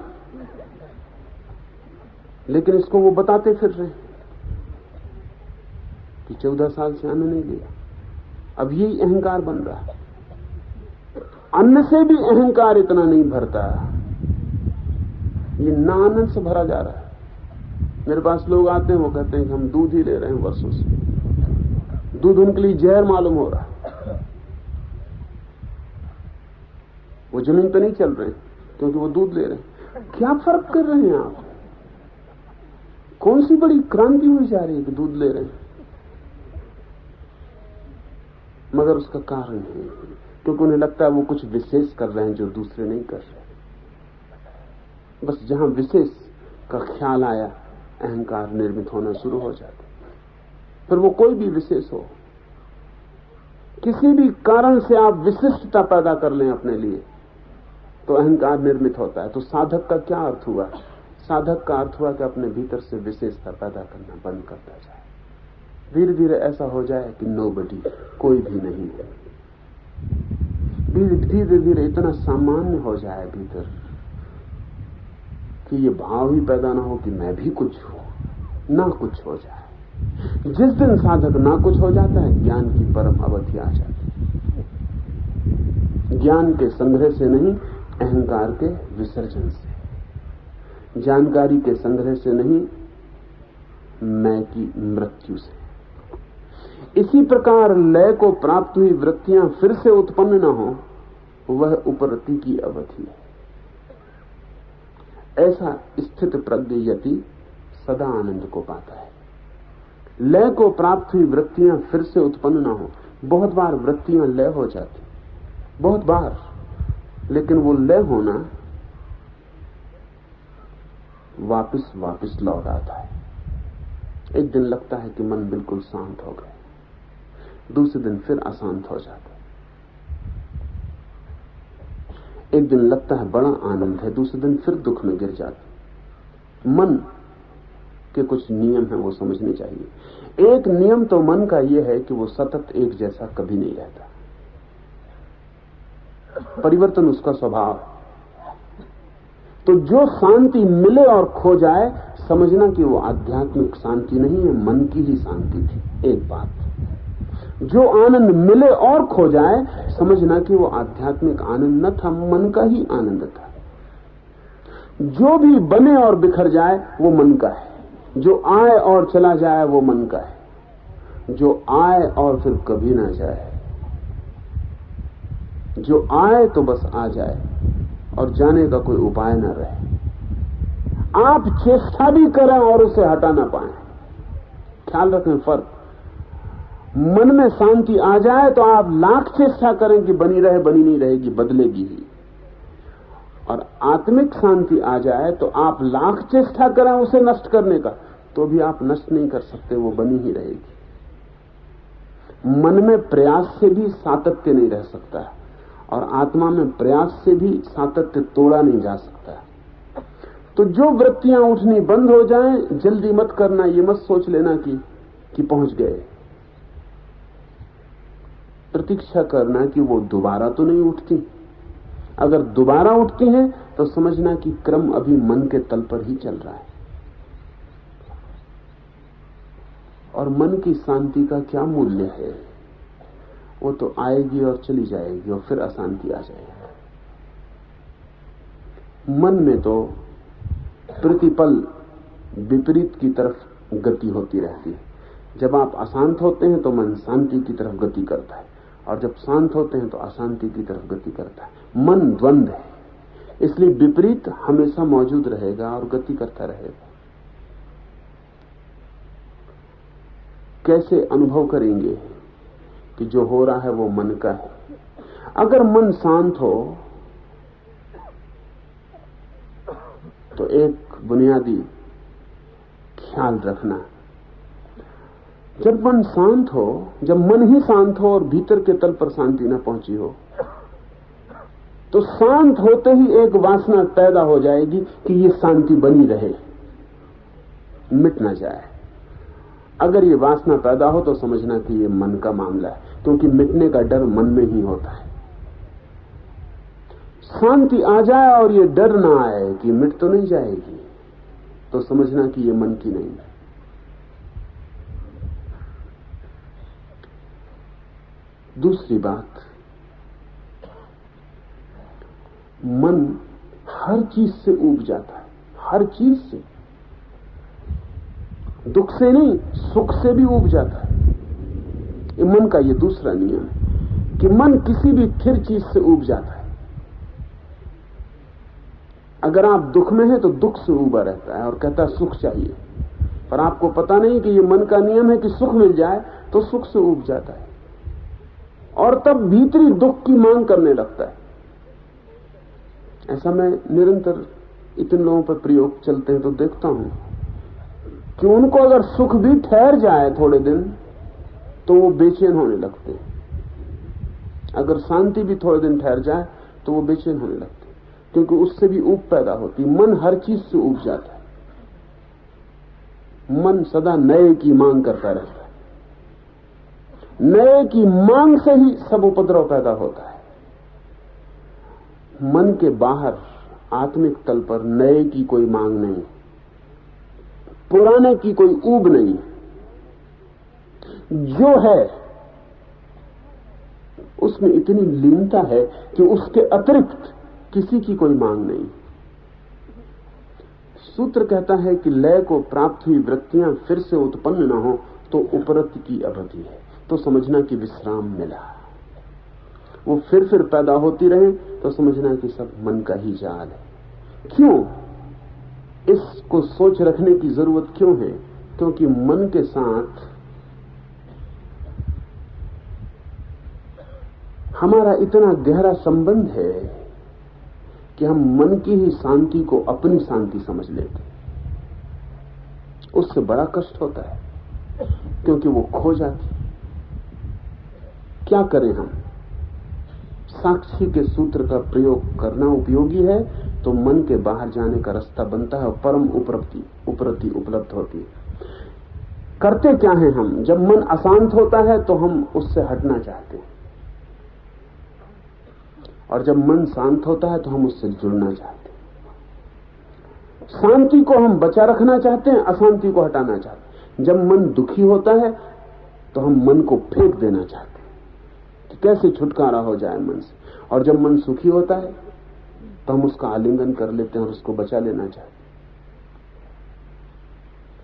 B: लेकिन इसको वो बताते फिर रहे कि 14 साल से अन्न नहीं लिया। अब यही अहंकार बन रहा है। अन्न से भी अहंकार इतना नहीं भरता, ये ना आनंद से भरा जा रहा है। मेरे पास लोग आते हैं, वो कहते हैं कि हम दूध ही ले रहे हैं वर्षों से, दूध उनके लिए जहर मालूम हो रहा है। वो जमीन पे नहीं चल रहे क्योंकि वो दूध ले रहे हैं। क्या फर्क कर रहे हैं आप? कौन सी बड़ी क्रांति हुई जा रही है कि दूध ले रहे हैं? मगर उसका कारण है क्योंकि उन्हें लगता है वो कुछ विशेष कर रहे हैं जो दूसरे नहीं कर रहे। बस जहां विशेष का ख्याल आया, अहंकार निर्मित होना शुरू हो जाता। फिर वो कोई भी विशेष हो, किसी भी कारण से आप विशिष्टता पैदा कर लें अपने लिए, तो अहंकार निर्मित होता है। तो साधक का क्या अर्थ हुआ? साधक का अर्थ हुआ कि अपने भीतर से विशेषता पैदा करना बंद करता जाए। धीरे धीरे ऐसा हो जाए कि नोबडी, कोई भी नहीं है। धीरे धीरे इतना सामान्य हो जाए भीतर कि ये भाव ही पैदा ना हो कि मैं भी कुछ हूं, ना कुछ हो जाए। जिस दिन साधक ना कुछ हो जाता है, ज्ञान की परम अवधि आ जाती है। ज्ञान के संग्रह से नहीं, अहंकार के विसर्जन से। जानकारी के संग्रह से नहीं, मैं की मृत्यु से। इसी प्रकार लय को प्राप्त हुई वृत्तियां फिर से उत्पन्न न हो, वह उपरति की अवधि है। ऐसा स्थित प्रज्ञ यति सदा आनंद को पाता है। लय को प्राप्त हुई वृत्तियां फिर से उत्पन्न न हो। बहुत बार वृत्तियां लय हो जाती, बहुत बार, लेकिन वो लय होना वापस लौट आता है। एक दिन लगता है कि मन बिल्कुल शांत हो गया, दूसरे दिन फिर अशांत हो जाता है। एक दिन लगता है बड़ा आनंद है, दूसरे दिन फिर दुख में गिर जाता। मन के कुछ नियम है, वो समझने चाहिए। एक नियम तो मन का यह है कि वो सतत एक जैसा कभी नहीं रहता, परिवर्तन उसका स्वभाव है। तो जो शांति मिले और खो जाए, समझना कि वो आध्यात्मिक शांति नहीं है, मन की ही शांति थी। एक बात, जो आनंद मिले और खो जाए, समझना कि वो आध्यात्मिक आनंद न था, मन का ही आनंद था। जो भी बने और बिखर जाए, वो मन का है। जो आए और चला जाए, वो मन का है। जो आए और फिर कभी ना जाए, जो आए तो बस आ जाए और जाने का कोई उपाय न रहे। आप चेष्टा भी करें और उसे हटा ना पाए। ख्याल रखें फर्क। मन में शांति आ जाए तो आप लाख चेष्टा करें कि बनी रहे, बनी नहीं रहेगी, बदलेगी ही। और आत्मिक शांति आ जाए तो आप लाख चेष्टा करें उसे नष्ट करने का, तो भी आप नष्ट नहीं कर सकते, वो बनी ही रहेगी। मन में प्रयास से भी सातत्य नहीं रह सकता है, और आत्मा में प्रयास से भी सातत्य तोड़ा नहीं जा सकता। तो जो वृत्तियां उठनी बंद हो जाएं, जल्दी मत करना, ये मत सोच लेना कि पहुंच गए। प्रतीक्षा करना कि वो दोबारा तो नहीं उठती। अगर दोबारा उठती हैं तो समझना कि क्रम अभी मन के तल पर ही चल रहा है। और मन की शांति का क्या मूल्य है? वो तो आएगी और चली जाएगी और फिर अशांति आ जाएगी। मन में तो प्रतिपल विपरीत की तरफ गति होती रहती है। जब आप अशांत होते हैं तो मन शांति की तरफ गति करता है, और जब शांत होते हैं तो अशांति की तरफ गति करता है। मन द्वंद्व है, इसलिए विपरीत हमेशा मौजूद रहेगा और गति करता रहेगा। कैसे अनुभव करेंगे कि जो हो रहा है वो मन का है? अगर मन शांत हो तो एक बुनियादी ख्याल रखना, जब मन शांत हो, जब मन ही शांत हो और भीतर के तल पर शांति न पहुंची हो, तो शांत होते ही एक वासना पैदा हो जाएगी कि ये शांति बनी रहे, मिट ना जाए। अगर ये वासना पैदा हो तो समझना कि ये मन का मामला है, क्योंकि मिटने का डर मन में ही होता है। शांति आ जाए और ये डर ना आए कि मिट तो नहीं जाएगी, तो समझना कि ये मन की नहीं है। दूसरी बात, मन हर चीज से ऊब जाता है, हर चीज से, दुख से नहीं, सुख से भी ऊब जाता है। ये मन का ये दूसरा नियम है कि मन किसी भी स्थिर चीज से ऊब जाता है। अगर आप दुख में हैं तो दुख से ऊबा रहता है और कहता है सुख चाहिए, पर आपको पता नहीं कि ये मन का नियम है कि सुख मिल जाए तो सुख से ऊब जाता है, और तब भीतरी दुख की मांग करने लगता है। ऐसा मैं निरंतर इतने लोगों पर प्रयोग चलते हैं तो देखता हूं कि उनको अगर सुख भी ठहर जाए थोड़े दिन तो वो बेचैन होने लगते हैं, अगर शांति भी थोड़े दिन ठहर जाए तो वो बेचैन होने लगते हैं, क्योंकि उससे भी ऊब पैदा होती। मन हर चीज से ऊब जाता है, मन सदा नए की मांग करता रहता है, नए की मांग से ही सब उपद्रव पैदा होता है। मन के बाहर आत्मिक तल पर नए की कोई मांग नहीं, पुराने की कोई ऊब नहीं, जो है उसमें इतनी लीनता है कि उसके अतिरिक्त किसी की कोई मांग नहीं। सूत्र कहता है कि लय को प्राप्त हुई वृत्तियां फिर से उत्पन्न न हो तो उपरति की अवधि है, तो समझना कि विश्राम मिला। वो फिर पैदा होती रहे तो समझना कि सब मन का ही जाल है। क्यों? इसको सोच रखने की जरूरत क्यों है? क्योंकि मन के साथ हमारा इतना गहरा संबंध है कि हम मन की ही शांति को अपनी शांति समझ लेते। उससे बड़ा कष्ट होता है क्योंकि वो खो जाती। क्या करें हम? साक्षी के सूत्र का प्रयोग करना उपयोगी है तो मन के बाहर जाने का रास्ता बनता है और परम उपरति उपलब्ध होती है। करते क्या है हम? जब मन अशांत होता है तो हम उससे हटना चाहते हैं, और जब मन शांत होता है तो हम उससे जुड़ना चाहते हैं। शांति को हम बचा रखना चाहते हैं, अशांति को हटाना चाहते हैं। जब मन दुखी होता है तो हम मन को फेंक देना चाहते हैं कि कैसे छुटकारा हो जाए मन से, और जब मन सुखी होता है तो हम उसका आलिंगन कर लेते हैं और उसको बचा लेना चाहते हैं।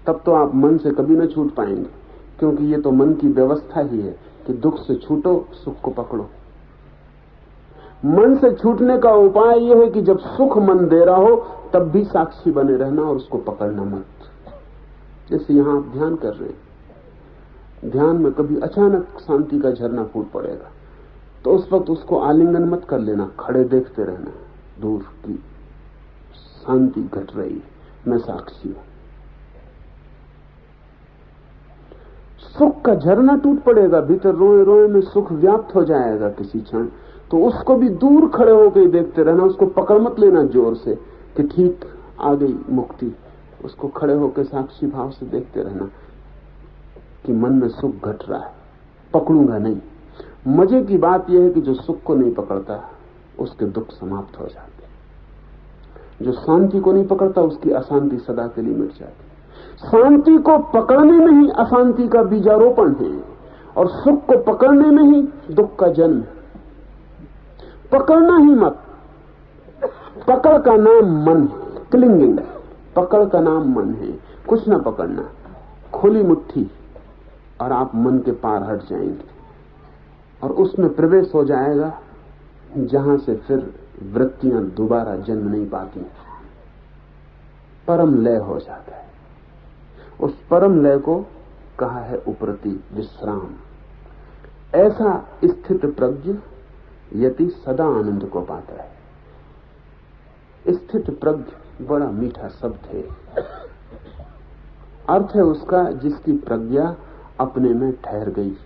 B: तब तो आप मन से कभी न छूट पाएंगे, क्योंकि ये तो मन की व्यवस्था ही है कि दुख से छूटो, सुख को पकड़ो। मन से छूटने का उपाय यह है कि जब सुख मन दे रहा हो तब भी साक्षी बने रहना और उसको पकड़ना मत। जैसे यहां आप ध्यान कर रहे हैं, ध्यान में कभी अचानक शांति का झरना फूट पड़ेगा तो उस वक्त उसको आलिंगन मत कर लेना, खड़े देखते रहना, दूर की शांति घट रही है, मैं साक्षी हूं। सुख का झरना टूट पड़ेगा, भीतर रोए रोए में सुख व्याप्त हो जाएगा किसी क्षण, तो उसको भी दूर खड़े होकर देखते रहना, उसको पकड़ मत लेना जोर से कि ठीक आ गई मुक्ति। उसको खड़े होकर साक्षी भाव से देखते रहना कि मन में सुख घट रहा है, पकड़ूंगा नहीं। मजे की बात यह है कि जो सुख को नहीं पकड़ता उसके दुख समाप्त हो जाते, जो शांति को नहीं पकड़ता उसकी अशांति सदा के लिए मिट जाती। शांति को पकड़ने में ही अशांति का बीजारोपण है और सुख को पकड़ने में ही दुख का जन्म है। पकड़ना ही मत, पकड़ का नाम मन है, क्लिंगिंग, पकड़ का नाम मन है। कुछ ना पकड़ना, खुली मुट्ठी और आप मन के पार हट जाएंगे और उसमें प्रवेश हो जाएगा जहां से फिर वृत्तियां दोबारा जन्म नहीं पाती, परम लय हो जाता है। उस परम लय को कहा है उपरति विश्राम। ऐसा स्थित प्रज्ञ यति सदा आनंद को पाता है। स्थित प्रज्ञ बड़ा मीठा शब्द है। अर्थ है उसका जिसकी प्रज्ञा अपने में ठहर गई,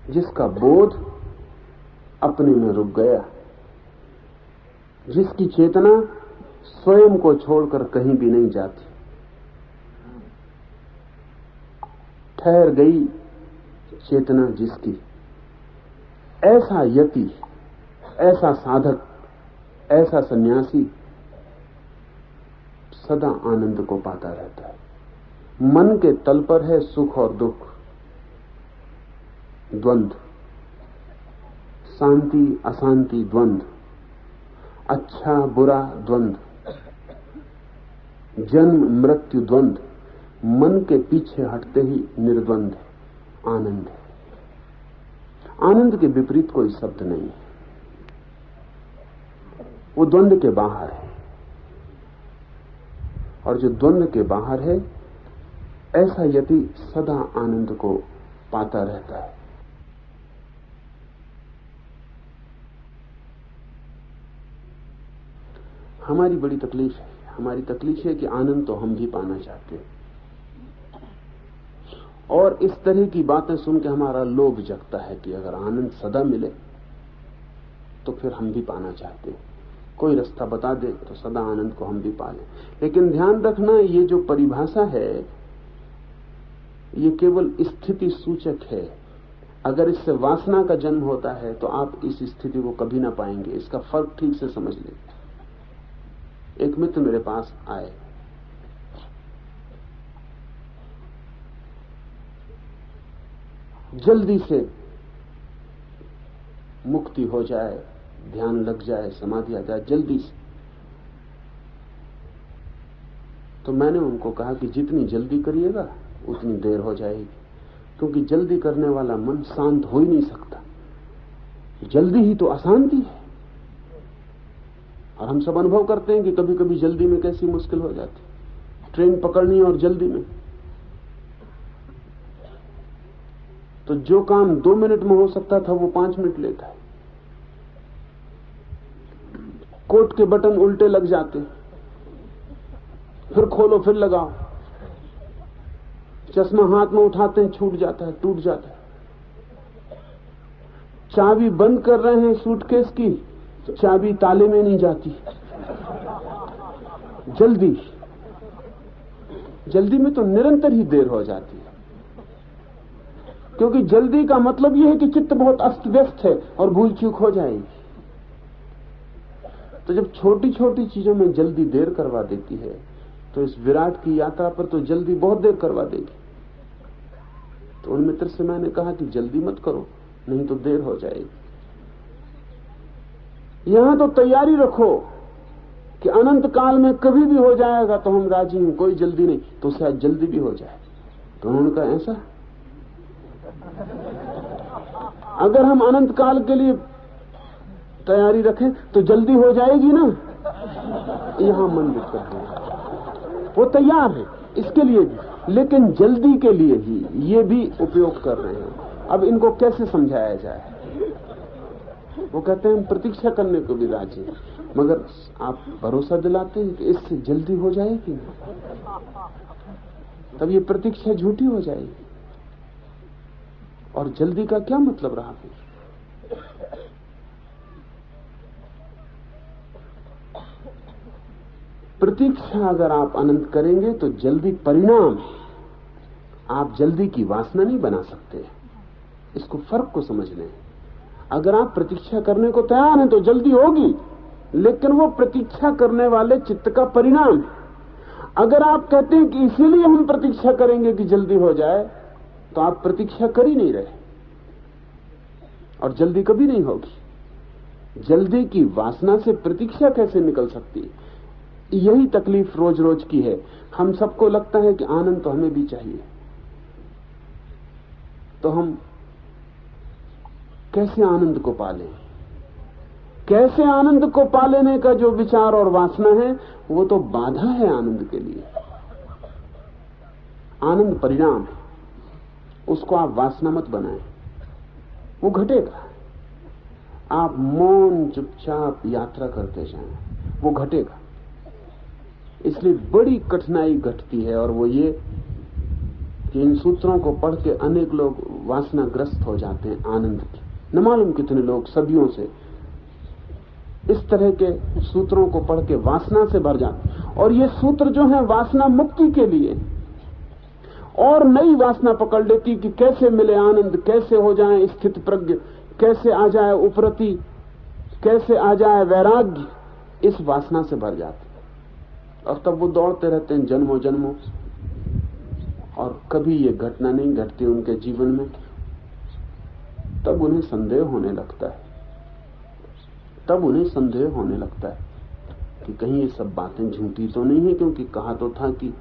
B: जिसका बोध अपने में रुक गया, जिसकी चेतना स्वयं को छोड़कर कहीं भी नहीं जाती, ठहर गई चेतना जिसकी। ऐसा यति, ऐसा साधक, ऐसा सन्यासी सदा आनंद को पाता रहता है। मन के तल पर है सुख और दुख, द्वंद्व, शांति अशांति द्वंद्व, अच्छा बुरा द्वंद्व, जन्म मृत्यु द्वंद्व। मन के पीछे हटते ही निर्द्वंद्व आनंद है। आनंद के विपरीत कोई शब्द नहीं है, वो द्वंद्व के बाहर है, और जो द्वंद्व के बाहर है ऐसा यति सदा आनंद को पाता रहता है। हमारी बड़ी तकलीफ है, हमारी तकलीफ है कि आनंद तो हम भी पाना चाहते हैं, और इस तरह की बातें सुन के हमारा लोभ जगता है कि अगर आनंद सदा मिले तो फिर हम भी पाना चाहते हैं। कोई रास्ता बता दे तो सदा आनंद को हम भी पा लें। लेकिन ध्यान रखना, ये जो परिभाषा है ये केवल स्थिति सूचक है। अगर इससे वासना का जन्म होता है तो आप इस स्थिति को कभी ना पाएंगे। इसका फर्क ठीक से समझ लें। एक मित्र मेरे पास आए, जल्दी से मुक्ति हो जाए, ध्यान लग जाए, समाधि आ जाए जल्दी से। तो मैंने उनको कहा कि जितनी जल्दी करिएगा उतनी देर हो जाएगी, क्योंकि जल्दी करने वाला मन शांत हो ही नहीं सकता। जल्दी ही तो अशांति है। और हम सब अनुभव करते हैं कि कभी कभी जल्दी में कैसी मुश्किल हो जाती, ट्रेन पकड़नी और जल्दी में। तो जो काम 2 मिनट में हो सकता था वो 5 मिनट लेता है। कोट के बटन उल्टे लग जाते, फिर खोलो फिर लगाओ। चश्मा हाथ में उठाते हैं, छूट जाता है, टूट जाता है। चाबी बंद कर रहे हैं सूटकेस की, चाबी ताले में नहीं जाती। जल्दी में तो निरंतर ही देर हो जाती है, क्योंकि जल्दी का मतलब यह है कि चित्त बहुत अस्त व्यस्त है और भूल चूक हो जाएगी। तो जब छोटी छोटी चीजों में जल्दी देर करवा देती है, तो इस विराट की यात्रा पर तो जल्दी बहुत देर करवा देगी। तो उन मित्र से मैंने कहा कि जल्दी मत करो, नहीं तो देर हो जाएगी। यहां तो तैयारी रखो कि अनंत काल में कभी भी हो जाएगा तो हम राजी हैं, कोई जल्दी नहीं, तो शायद जल्दी भी हो जाए। तो उन्होंने कहा ऐसा, अगर हम अनंत काल के लिए तैयारी रखें तो जल्दी हो जाएगी ना। यहां मन दिक्कत है, वो तैयार है इसके लिए भी, लेकिन जल्दी के लिए ही ये भी उपयोग कर रहे हैं। अब इनको कैसे समझाया जाए? वो कहते हैं प्रतीक्षा करने को भी राजी हैं, मगर आप भरोसा दिलाते हैं कि इससे जल्दी हो जाएगी ना, तब ये प्रतीक्षा झूठी हो जाएगी। और जल्दी का क्या मतलब रहा फिर? प्रतीक्षा अगर आप अनंत करेंगे तो जल्दी परिणाम, आप जल्दी की वासना नहीं बना सकते। इसको फर्क को समझ लें। अगर आप प्रतीक्षा करने को तैयार हैं तो जल्दी होगी, लेकिन वो प्रतीक्षा करने वाले चित्त का परिणाम है। अगर आप कहते हैं कि इसीलिए हम प्रतीक्षा करेंगे कि जल्दी हो जाए, तो आप प्रतीक्षा कर ही नहीं रहे और जल्दी कभी नहीं होगी। जल्दी की वासना से प्रतीक्षा कैसे निकल सकती है? यही तकलीफ रोज रोज की है। हम सबको लगता है कि आनंद तो हमें भी चाहिए, तो हम कैसे आनंद को पालें? कैसे आनंद को पालेने का जो विचार और वासना है वो तो बाधा है आनंद के लिए। आनंद परिणाम है, उसको आप वासना मत बनाएं, वो घटेगा। आप मौन चुपचाप यात्रा करते जाएं, वो घटेगा। इसलिए बड़ी कठिनाई घटती है, और वो ये कि इन सूत्रों को पढ़ के अनेक लोग वासनाग्रस्त हो जाते हैं आनंद की। न मालूम कितने लोग सदियों से इस तरह के सूत्रों को पढ़ के वासना से भर जाते हैं। और ये सूत्र जो है वासना मुक्ति के लिए, और नई वासना पकड़ लेती कि कैसे मिले आनंद, कैसे हो जाए स्थित प्रज्ञ, कैसे आ जाए उपरति, कैसे आ जाए वैराग्य। इस वासना से भर जाते, और तब वो दौड़ते रहते हैं जन्मों जन्मों, और कभी ये घटना नहीं घटती उनके जीवन में। तब उन्हें संदेह होने लगता है, तब उन्हें संदेह होने लगता है कि कहीं ये सब बातें झूठी तो नहीं है, क्योंकि कहा तो था कि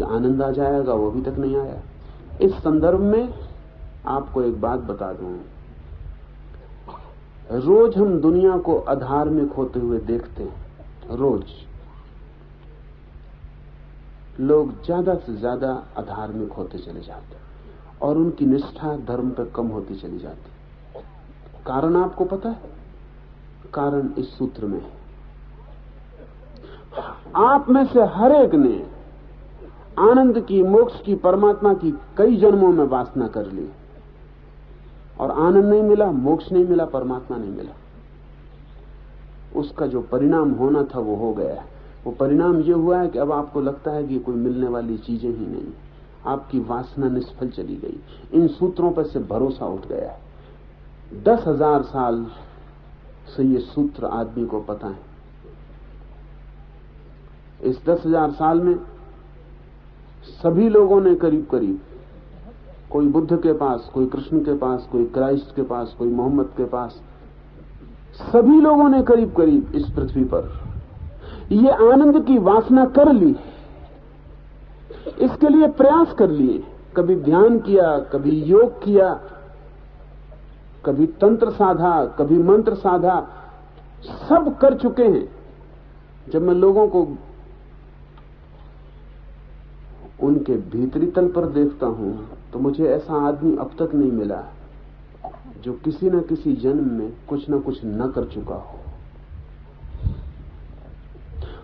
B: आनंद आ जाएगा, वो अभी तक नहीं आया। इस संदर्भ में आपको एक बात बता दूं, रोज हम दुनिया को अधार्मिक होते हुए देखते हैं। रोज लोग ज्यादा से ज्यादा अधार्मिक होते चले जाते हैं, और उनकी निष्ठा धर्म पर कम होती चली जाती। कारण आपको पता है? कारण इस सूत्र में है। आप में से हर एक ने आनंद की, मोक्ष की, परमात्मा की कई जन्मों में वासना कर ली, और आनंद नहीं मिला, मोक्ष नहीं मिला, परमात्मा नहीं मिला। उसका जो परिणाम होना था वो हो गया है। वो परिणाम ये हुआ है कि अब आपको लगता है कि कोई मिलने वाली चीजें ही नहीं, आपकी वासना निष्फल चली गई। इन सूत्रों पर से भरोसा उठ गया है। 10,000 साल से ये सूत्र आदमी को पता है। इस 10,000 साल में सभी लोगों ने करीब करीब कोई बुद्ध के पास, कोई कृष्ण के पास, कोई क्राइस्ट के पास, कोई मोहम्मद के पास, सभी लोगों ने करीब करीब इस पृथ्वी पर ये आनंद की वासना कर ली, इसके लिए प्रयास कर लिए। कभी ध्यान किया, कभी योग किया, कभी तंत्र साधा, कभी मंत्र साधा, सब कर चुके हैं। जब मैं लोगों को उनके भीतरी तल पर देखता हूं तो मुझे ऐसा आदमी अब तक नहीं मिला जो किसी न किसी जन्म में कुछ न कुछ न कर चुका हो।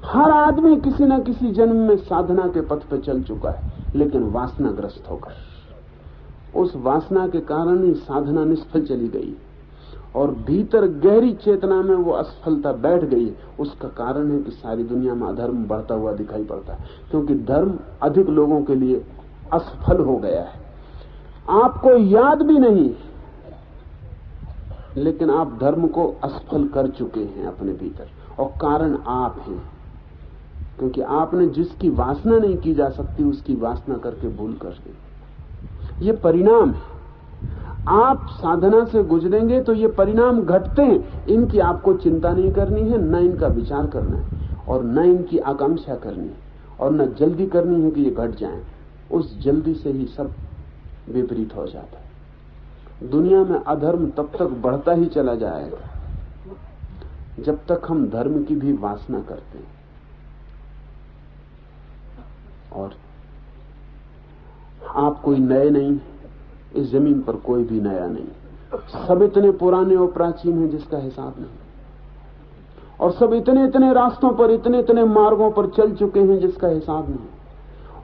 B: हर आदमी किसी न किसी जन्म में साधना के पथ पर चल चुका है, लेकिन वासनाग्रस्त होकर। उस वासना के कारण ही साधना निष्फल चली गई और भीतर गहरी चेतना में वो असफलता बैठ गई। उसका कारण है कि सारी दुनिया में अधर्म बढ़ता हुआ दिखाई पड़ता है, क्योंकि धर्म अधिक लोगों के लिए असफल हो गया है। आपको याद भी नहीं, लेकिन आप धर्म को असफल कर चुके हैं अपने भीतर, और कारण आप हैं, क्योंकि आपने जिसकी वासना नहीं की जा सकती उसकी वासना करके भूल कर दी। ये परिणाम है। आप साधना से गुजरेंगे तो ये परिणाम घटते हैं। इनकी आपको चिंता नहीं करनी है, न इनका विचार करना है, और न इनकी आकांक्षा करनी है, और न जल्दी करनी है कि ये घट जाएं। उस जल्दी से ही सब विपरीत हो जाता है। दुनिया में अधर्म तब तक बढ़ता ही चला जाएगा जब तक हम धर्म की भी वासना करते हैं। और आप कोई नए नहीं, इस जमीन पर कोई भी नया नहीं। सब इतने पुराने और प्राचीन हैं जिसका हिसाब नहीं, और सब इतने इतने रास्तों पर, इतने इतने मार्गों पर चल चुके हैं जिसका हिसाब नहीं।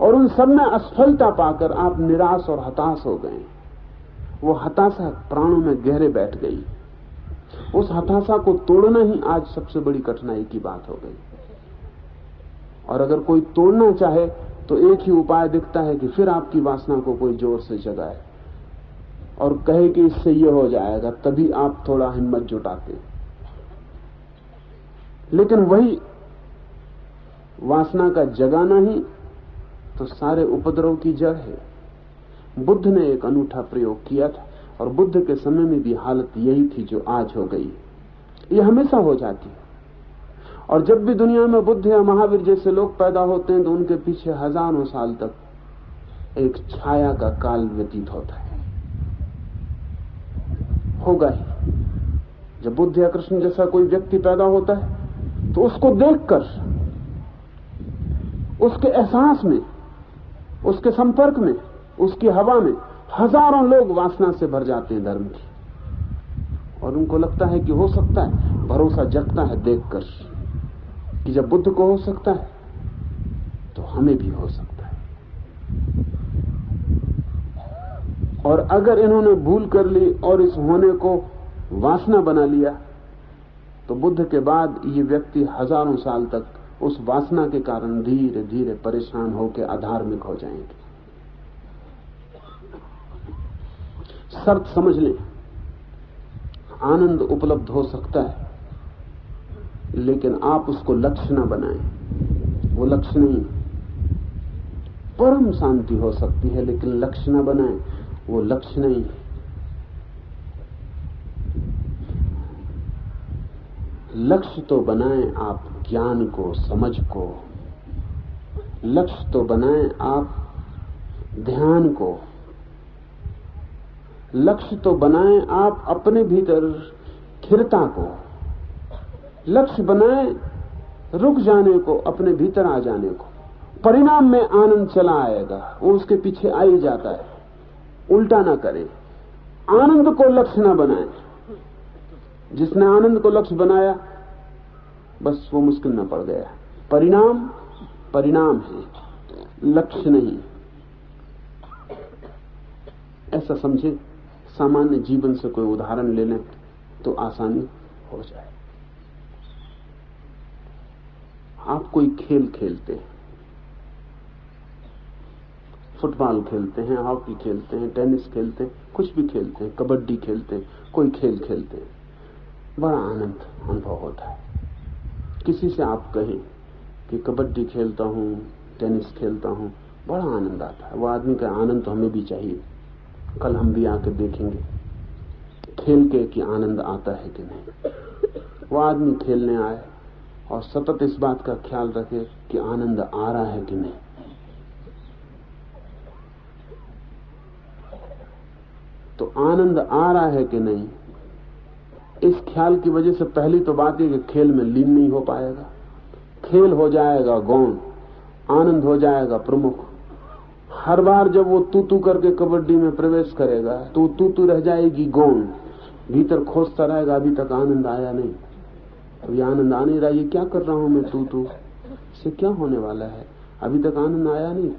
B: और उन सब में असफलता पाकर आप निराश और हताश हो गए। वो हताशा प्राणों में गहरे बैठ गई। उस हताशा को तोड़ना ही आज सबसे बड़ी कठिनाई की बात हो गई। और अगर कोई तोड़ना चाहे तो एक ही उपाय दिखता है कि फिर आपकी वासना को कोई जोर से जगाए और कहे कि इससे ये हो जाएगा, तभी आप थोड़ा हिम्मत जुटाते। लेकिन वही वासना का जगाना ही तो सारे उपद्रव की जड़ है। बुद्ध ने एक अनूठा प्रयोग किया था, और बुद्ध के समय में भी हालत यही थी जो आज हो गई। ये हमेशा हो जाती है। और जब भी दुनिया में बुद्ध या महावीर जैसे लोग पैदा होते हैं तो उनके पीछे हजारों साल तक एक छाया का काल व्यतीत होता है। होगा ही। जब बुद्ध या कृष्ण जैसा कोई व्यक्ति पैदा होता है तो उसको देखकर, उसके एहसास में, उसके संपर्क में, उसकी हवा में हजारों लोग वासना से भर जाते हैं धर्म की। और उनको लगता है कि हो सकता है, भरोसा जगता है देखकर कि जब बुद्ध को हो सकता है तो हमें भी हो सकता है। और अगर इन्होंने भूल कर ली और इस होने को वासना बना लिया तो बुद्ध के बाद ये व्यक्ति हजारों साल तक उस वासना के कारण धीरे धीरे परेशान होकर अधार्मिक हो जाएंगे। शर्त समझ लें, आनंद उपलब्ध हो सकता है, लेकिन आप उसको लक्ष्य न बनाएं। वो लक्ष्य नहीं। परम शांति हो सकती है, लेकिन लक्ष्य न बनाएं, वो लक्ष्य नहीं। लक्ष्य तो बनाएं आप ज्ञान को, समझ को। लक्ष्य तो बनाएं आप ध्यान को। लक्ष्य तो बनाएं आप अपने भीतर स्थिरता को। लक्ष्य बनाएं रुक जाने को, अपने भीतर आ जाने को। परिणाम में आनंद चला आएगा, वो उसके पीछे आ ही जाता है। उल्टा ना करें, आनंद को लक्ष्य ना बनाएं। जिसने आनंद को लक्ष्य बनाया बस वो मुश्किल में पड़ गया। परिणाम परिणाम है, लक्ष्य नहीं। ऐसा समझे। सामान्य जीवन से कोई उदाहरण ले लें तो आसानी हो जाए। आप कोई खेल खेलते हैं, फुटबॉल खेलते हैं, हॉकी खेलते हैं, टेनिस खेलते हैं, कुछ भी खेलते हैं, कबड्डी खेलते हैं, कोई खेल खेलते हैं, बड़ा आनंद अनुभव होता है। किसी से आप कहें कि कबड्डी खेलता हूं, टेनिस खेलता हूं, बड़ा आनंद आता है। वो आदमी का आनंद तो हमें भी चाहिए। कल हम भी आके देखेंगे खेल के कि आनंद आता है कि नहीं। वो आदमी खेलने आए और सतत इस बात का ख्याल रखे कि आनंद आ रहा है कि नहीं। तो आनंद आ रहा है कि नहीं, इस ख्याल की वजह से पहली तो बात है कि खेल में लीन नहीं हो पाएगा। खेल हो जाएगा गौण, आनंद हो जाएगा प्रमुख। हर बार जब वो तू करके कबड्डी में प्रवेश करेगा तो तू रह जाएगी गौण, भीतर खोजता रहेगा अभी तक आनंद आया नहीं। तो ये आनंद आ नहीं रहा, ये क्या कर रहा हूं मैं तू इससे क्या होने वाला है, अभी तक आनंद आया नहीं।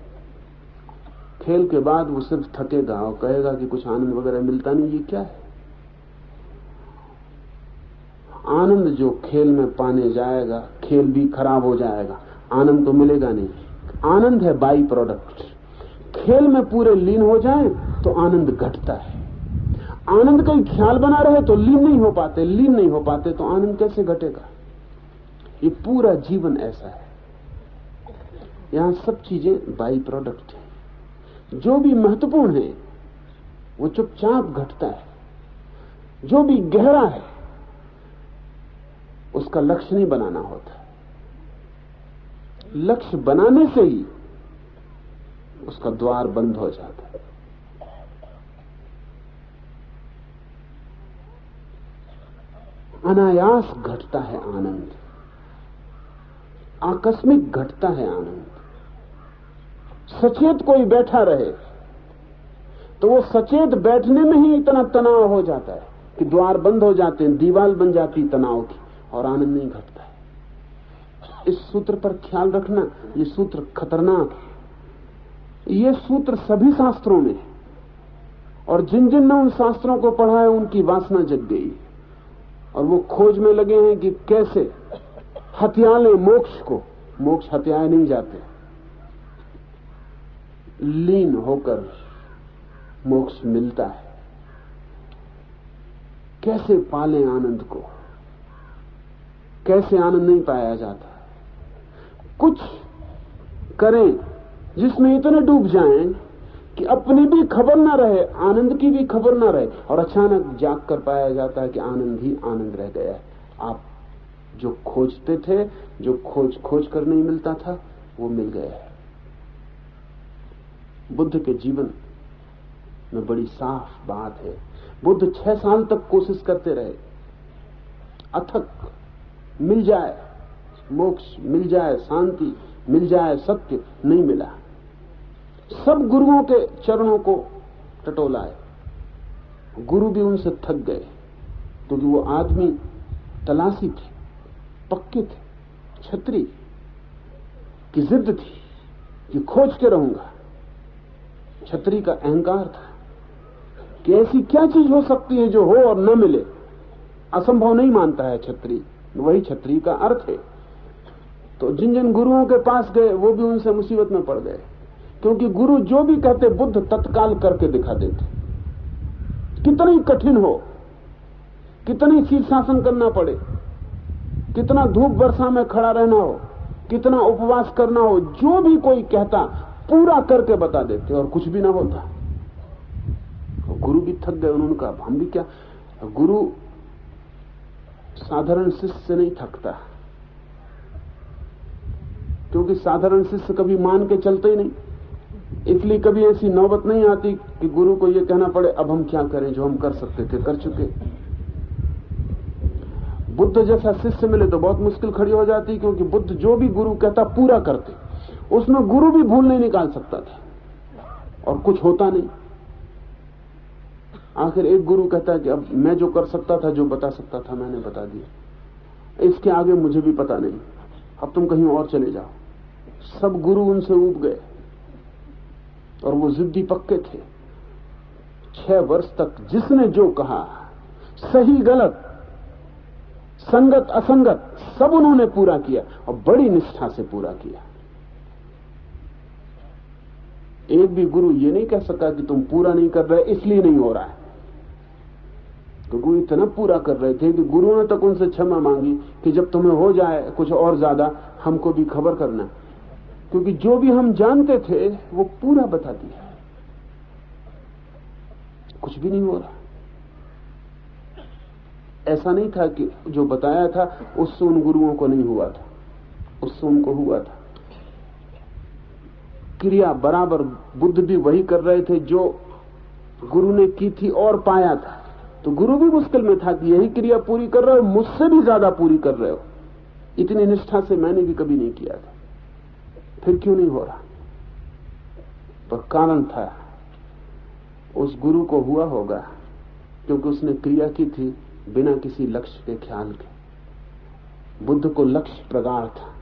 B: खेल के बाद वो सिर्फ थकेगा और कहेगा कि कुछ आनंद वगैरह मिलता नहीं, ये क्या है। आनंद जो खेल में पाने जाएगा, खेल भी खराब हो जाएगा, आनंद तो मिलेगा नहीं। आनंद है बाई प्रोडक्ट। खेल में पूरे लीन हो जाए तो आनंद घटता है। आनंद का ख्याल बना रहे तो लीन नहीं हो पाते तो आनंद कैसे घटेगा। ये पूरा जीवन ऐसा है, यहां सब चीजें बाई प्रोडक्ट है। जो भी महत्वपूर्ण है वो चुपचाप घटता है, जो भी गहरा है उसका लक्ष्य नहीं बनाना होता। लक्ष्य बनाने से ही उसका द्वार बंद हो जाता है। अनायास घटता है आनंद, आकस्मिक घटता है आनंद। सचेत कोई बैठा रहे तो वो सचेत बैठने में ही इतना तनाव हो जाता है कि द्वार बंद हो जाते हैं, दीवार बन जाती तनाव की, और आनंद नहीं घटता है। इस सूत्र पर ख्याल रखना, ये सूत्र खतरनाक है। ये सूत्र सभी शास्त्रों में है, और जिन जिन ने उन शास्त्रों को पढ़ा है उनकी वासना जग गई और वो खोज में लगे हैं कि कैसे हथिया लें मोक्ष को। मोक्ष हथियाए नहीं जाते, लीन होकर मोक्ष मिलता है। कैसे पालें आनंद को, कैसे आनंद नहीं पाया जाता। कुछ करें जिसमें इतने डूब जाएं कि अपनी भी खबर ना रहे, आनंद की भी खबर ना रहे, और अचानक जाग कर पाया जाता है कि आनंद ही आनंद रह गया है। आप जो खोजते थे, जो खोज कर नहीं मिलता था, वो मिल गया है। बुद्ध के जीवन में बड़ी साफ बात है। बुद्ध 6 साल तक कोशिश करते रहे, अथक, मिल जाए मोक्ष, मिल जाए शांति, मिल जाए सत्य, नहीं मिला। सब गुरुओं के चरणों को टटोलाए, गुरु भी उनसे थक गए, क्योंकि वो आदमी तलाशी थे, पक्के थे, छत्री की जिद थी कि खोज के रहूंगा। छत्री का अहंकार था कि ऐसी क्या चीज हो सकती है जो हो और न मिले। असंभव नहीं मानता है छत्री, वही छत्री का अर्थ है। तो जिन जिन गुरुओं के पास गए वो भी उनसे मुसीबत में पड़ गए, क्योंकि गुरु जो भी कहते बुद्ध तत्काल करके दिखा देते। कितना ही कठिन हो, कितनी शीर्षासन करना पड़े, कितना धूप वर्षा में खड़ा रहना हो, कितना उपवास करना हो, जो भी कोई कहता पूरा करके बता देते और कुछ भी ना होता। गुरु भी थक गए, उन्होंने कहा हम भी क्या। गुरु साधारण शिष्य से नहीं थकता, क्योंकि साधारण शिष्य कभी मान के चलते ही नहीं। इसलिए कभी ऐसी नौबत नहीं आती कि गुरु को यह कहना पड़े अब हम क्या करें, जो हम कर सकते थे कर चुके। बुद्ध जैसा शिष्य मिले तो बहुत मुश्किल खड़ी हो जाती, क्योंकि बुद्ध जो भी गुरु कहता पूरा करते, उसमें गुरु भी भूल नहीं निकाल सकता था और कुछ होता नहीं। आखिर एक गुरु कहता है कि अब मैं जो कर सकता था, जो बता सकता था, मैंने बता दिया, इसके आगे मुझे भी पता नहीं, अब तुम कहीं और चले जाओ। सब गुरु उनसे ऊब गए और वो जिद्दी पक्के थे। 6 वर्ष तक जिसने जो कहा, सही गलत, संगत असंगत, सब उन्होंने पूरा किया और बड़ी निष्ठा से पूरा किया। एक भी गुरु ये नहीं कह सका कि तुम पूरा नहीं कर रहे इसलिए नहीं हो रहा है। तो गुरु इतना पूरा कर रहे थे कि गुरुओं ने तक उनसे क्षमा मांगी कि जब तुम्हें हो जाए कुछ और ज्यादा हमको भी खबर करना, क्योंकि जो भी हम जानते थे वो पूरा बता दिया। कुछ भी नहीं हो रहा। ऐसा नहीं था कि जो बताया था उससे उन गुरुओं को नहीं हुआ था, उससे उनको हुआ था। क्रिया बराबर बुद्ध भी वही कर रहे थे जो गुरु ने की थी और पाया था। तो गुरु भी मुश्किल में था कि यही क्रिया पूरी कर रहे हो, मुझसे भी ज्यादा पूरी कर रहे हो, इतनी निष्ठा से मैंने भी कभी नहीं किया था, फिर क्यों नहीं हो रहा? पर कारण था, उस गुरु को हुआ होगा क्योंकि उसने क्रिया की थी बिना किसी लक्ष्य के ख्याल के। बुद्ध को लक्ष्य प्रगाढ़ था,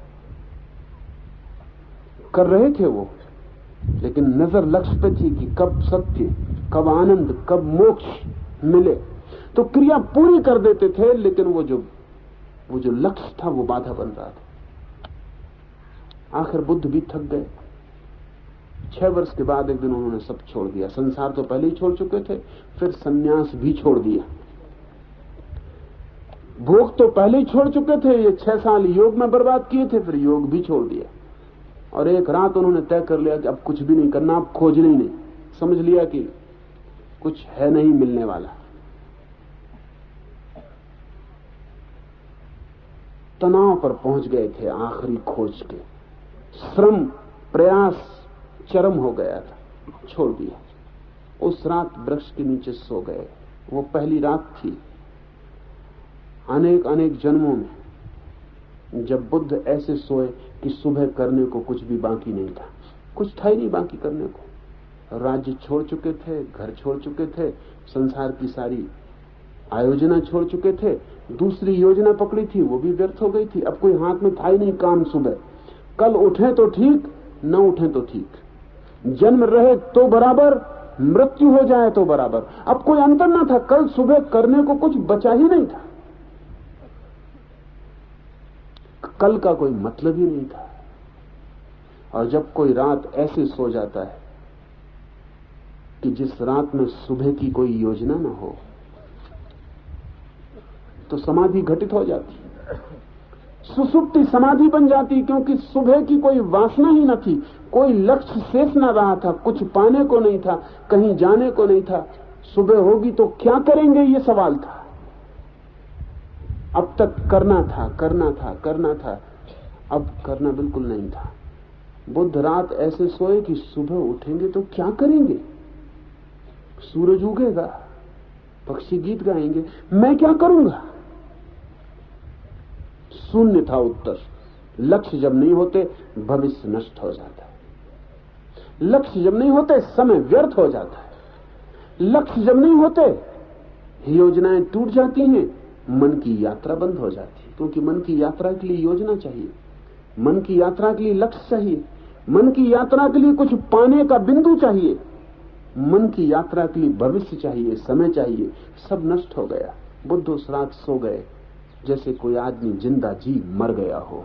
B: कर रहे थे वो, लेकिन नजर लक्ष्य पे थी कि कब सत्य, कब आनंद, कब मोक्ष मिले। तो क्रिया पूरी कर देते थे, लेकिन वो जो लक्ष्य था वो बाधा बन रहा था। आखिर बुद्ध भी थक गए। 6 वर्ष के बाद एक दिन उन्होंने सब छोड़ दिया। संसार तो पहले ही छोड़ चुके थे, फिर सन्यास भी छोड़ दिया। भोग तो पहले ही छोड़ चुके थे, ये 6 साल योग में बर्बाद किए थे, फिर योग भी छोड़ दिया। और एक रात उन्होंने तय कर लिया कि अब कुछ भी नहीं करना, अब खोजना ही नहीं। समझ लिया कि कुछ है नहीं मिलने वाला। तनाव पर पहुंच गए थे आखिरी खोज के। श्रम प्रयास चरम हो गया था, छोड़ दिया। उस रात वृक्ष के नीचे सो गए। वो पहली रात थी अनेक अनेक जन्मों में जब बुद्ध ऐसे सोए कि सुबह करने को कुछ भी बाकी नहीं था। कुछ था ही नहीं बाकी करने को। राज्य छोड़ चुके थे, घर छोड़ चुके थे, संसार की सारी आयोजना छोड़ चुके थे। दूसरी योजना पकड़ी थी, वो भी व्यर्थ हो गई थी। अब कोई हाथ में था ही नहीं काम। सुबह कल उठे तो ठीक, न उठे तो ठीक, जन्म रहे तो बराबर, मृत्यु हो जाए तो बराबर। अब कोई अंतर ना था। कल सुबह करने को कुछ बचा ही नहीं था। कल का कोई मतलब ही नहीं था। और जब कोई रात ऐसे सो जाता है कि जिस रात में सुबह की कोई योजना ना हो, तो समाधि घटित हो जाती, सुसुप्ति समाधि बन जाती, क्योंकि सुबह की कोई वासना ही न थी, कोई लक्ष्य शेष न रहा था, कुछ पाने को नहीं था, कहीं जाने को नहीं था। सुबह होगी तो क्या करेंगे, ये सवाल था। अब तक करना था, करना था, करना था, अब करना बिल्कुल नहीं था। बुद्ध रात ऐसे सोए कि सुबह उठेंगे तो क्या करेंगे। सूरज उगेगा, पक्षी गीत गाएंगे, मैं क्या करूंगा। शून्य था उत्तर। लक्ष्य जब नहीं होते भविष्य नष्ट हो जाता है। लक्ष्य जब नहीं होते समय व्यर्थ हो जाता है। लक्ष्य जब नहीं होते योजनाएं टूट जाती हैं, मन की यात्रा बंद हो जाती है। क्योंकि मन की यात्रा के लिए योजना चाहिए, मन की यात्रा के लिए लक्ष्य चाहिए, मन की यात्रा के लिए कुछ पाने का बिंदु चाहिए, मन की यात्रा के लिए भविष्य चाहिए, समय चाहिए। सब नष्ट हो गया। बुद्ध उस रात सो गए जैसे कोई आदमी जिंदा जी मर गया हो।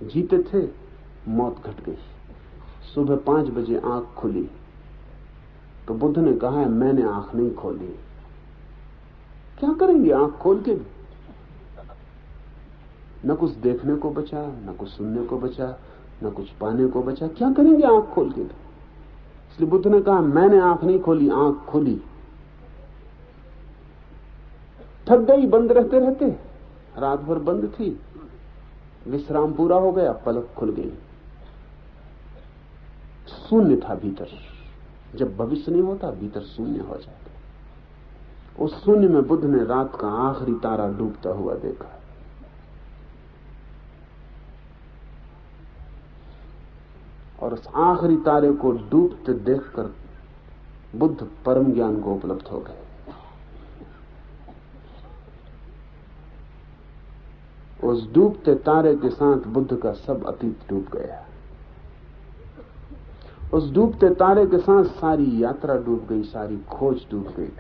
B: जीते थे, मौत घट गई। सुबह 5 बजे आंख खुली तो बुद्ध ने कहा है मैंने आंख नहीं खोली। क्या करेंगे आंख खोल के? न कुछ देखने को बचा, न कुछ सुनने को बचा, न कुछ पाने को बचा। क्या करेंगे आंख खोल के? इसलिए बुद्ध ने कहा मैंने आंख नहीं खोली, आंख खोली। थक गई बंद रहते रहते, रात भर बंद थी, विश्राम पूरा हो गया, पलक खुल गई। शून्य था भीतर। जब भविष्य नहीं होता भीतर शून्य हो जाता। उस शून्य में बुद्ध ने रात का आखिरी तारा डूबता हुआ देखा। और उस आखिरी तारे को डूबते देखकर बुद्ध परम ज्ञान को उपलब्ध हो गए। उस डूबते तारे के साथ बुद्ध का सब अतीत डूब गया। उस डूबते तारे के साथ सारी यात्रा डूब गई, सारी खोज डूब गई।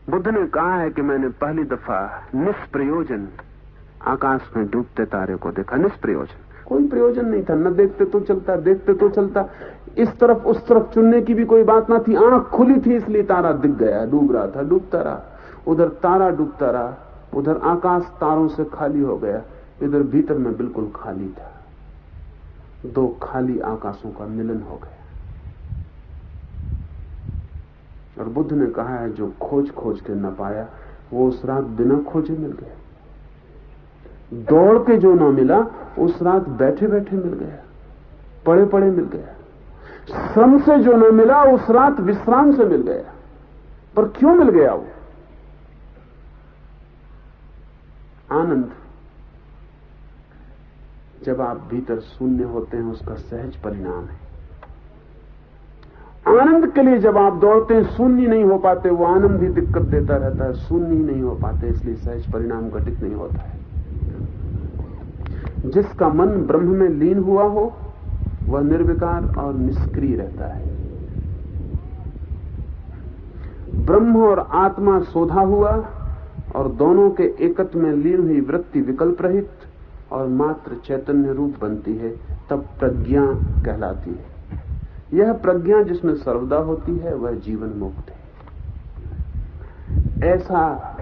B: बुद्ध ने कहा है कि मैंने पहली दफा निष्प्रयोजन आकाश में डूबते तारे को देखा। निष्प्रयोजन, कोई प्रयोजन नहीं था। न देखते तो चलता, देखते तो चलता, इस तरफ उस तरफ चुनने की भी कोई बात ना थी। आंख खुली थी इसलिए तारा दिख गया। डूब रहा था, डूबता रहा। उधर तारा डूबता रहा, उधर आकाश तारों से खाली हो गया, इधर भीतर में बिल्कुल खाली था। 2 खाली आकाशों का मिलन हो गया। और बुद्ध ने कहा है जो खोज खोज के न पाया वो उस रात बिना खोजे मिल गया, दौड़ के जो न मिला उस रात बैठे बैठे मिल गया, पड़े पड़े मिल गया, श्रम से जो न मिला उस रात विश्राम से मिल गया। पर क्यों मिल गया वो आनंद? जब आप भीतर शून्य होते हैं उसका सहज परिणाम है। आनंद के लिए जब आप दौड़ते हैं शून्य नहीं हो पाते, वो आनंद ही दिक्कत देता रहता है, शून्य ही नहीं हो पाते, इसलिए सहज परिणाम घटित नहीं होता है। जिसका मन ब्रह्म में लीन हुआ हो वह निर्विकार और निष्क्रिय रहता है। ब्रह्म और आत्मा सोधा हुआ और दोनों के एकत्व में लीन हुई वृत्ति विकल्प रहित और मात्र चैतन्य रूप बनती है, तब प्रज्ञा कहलाती है। यह प्रज्ञा जिसमें सर्वदा होती है वह जीवन मुक्त है। ऐसा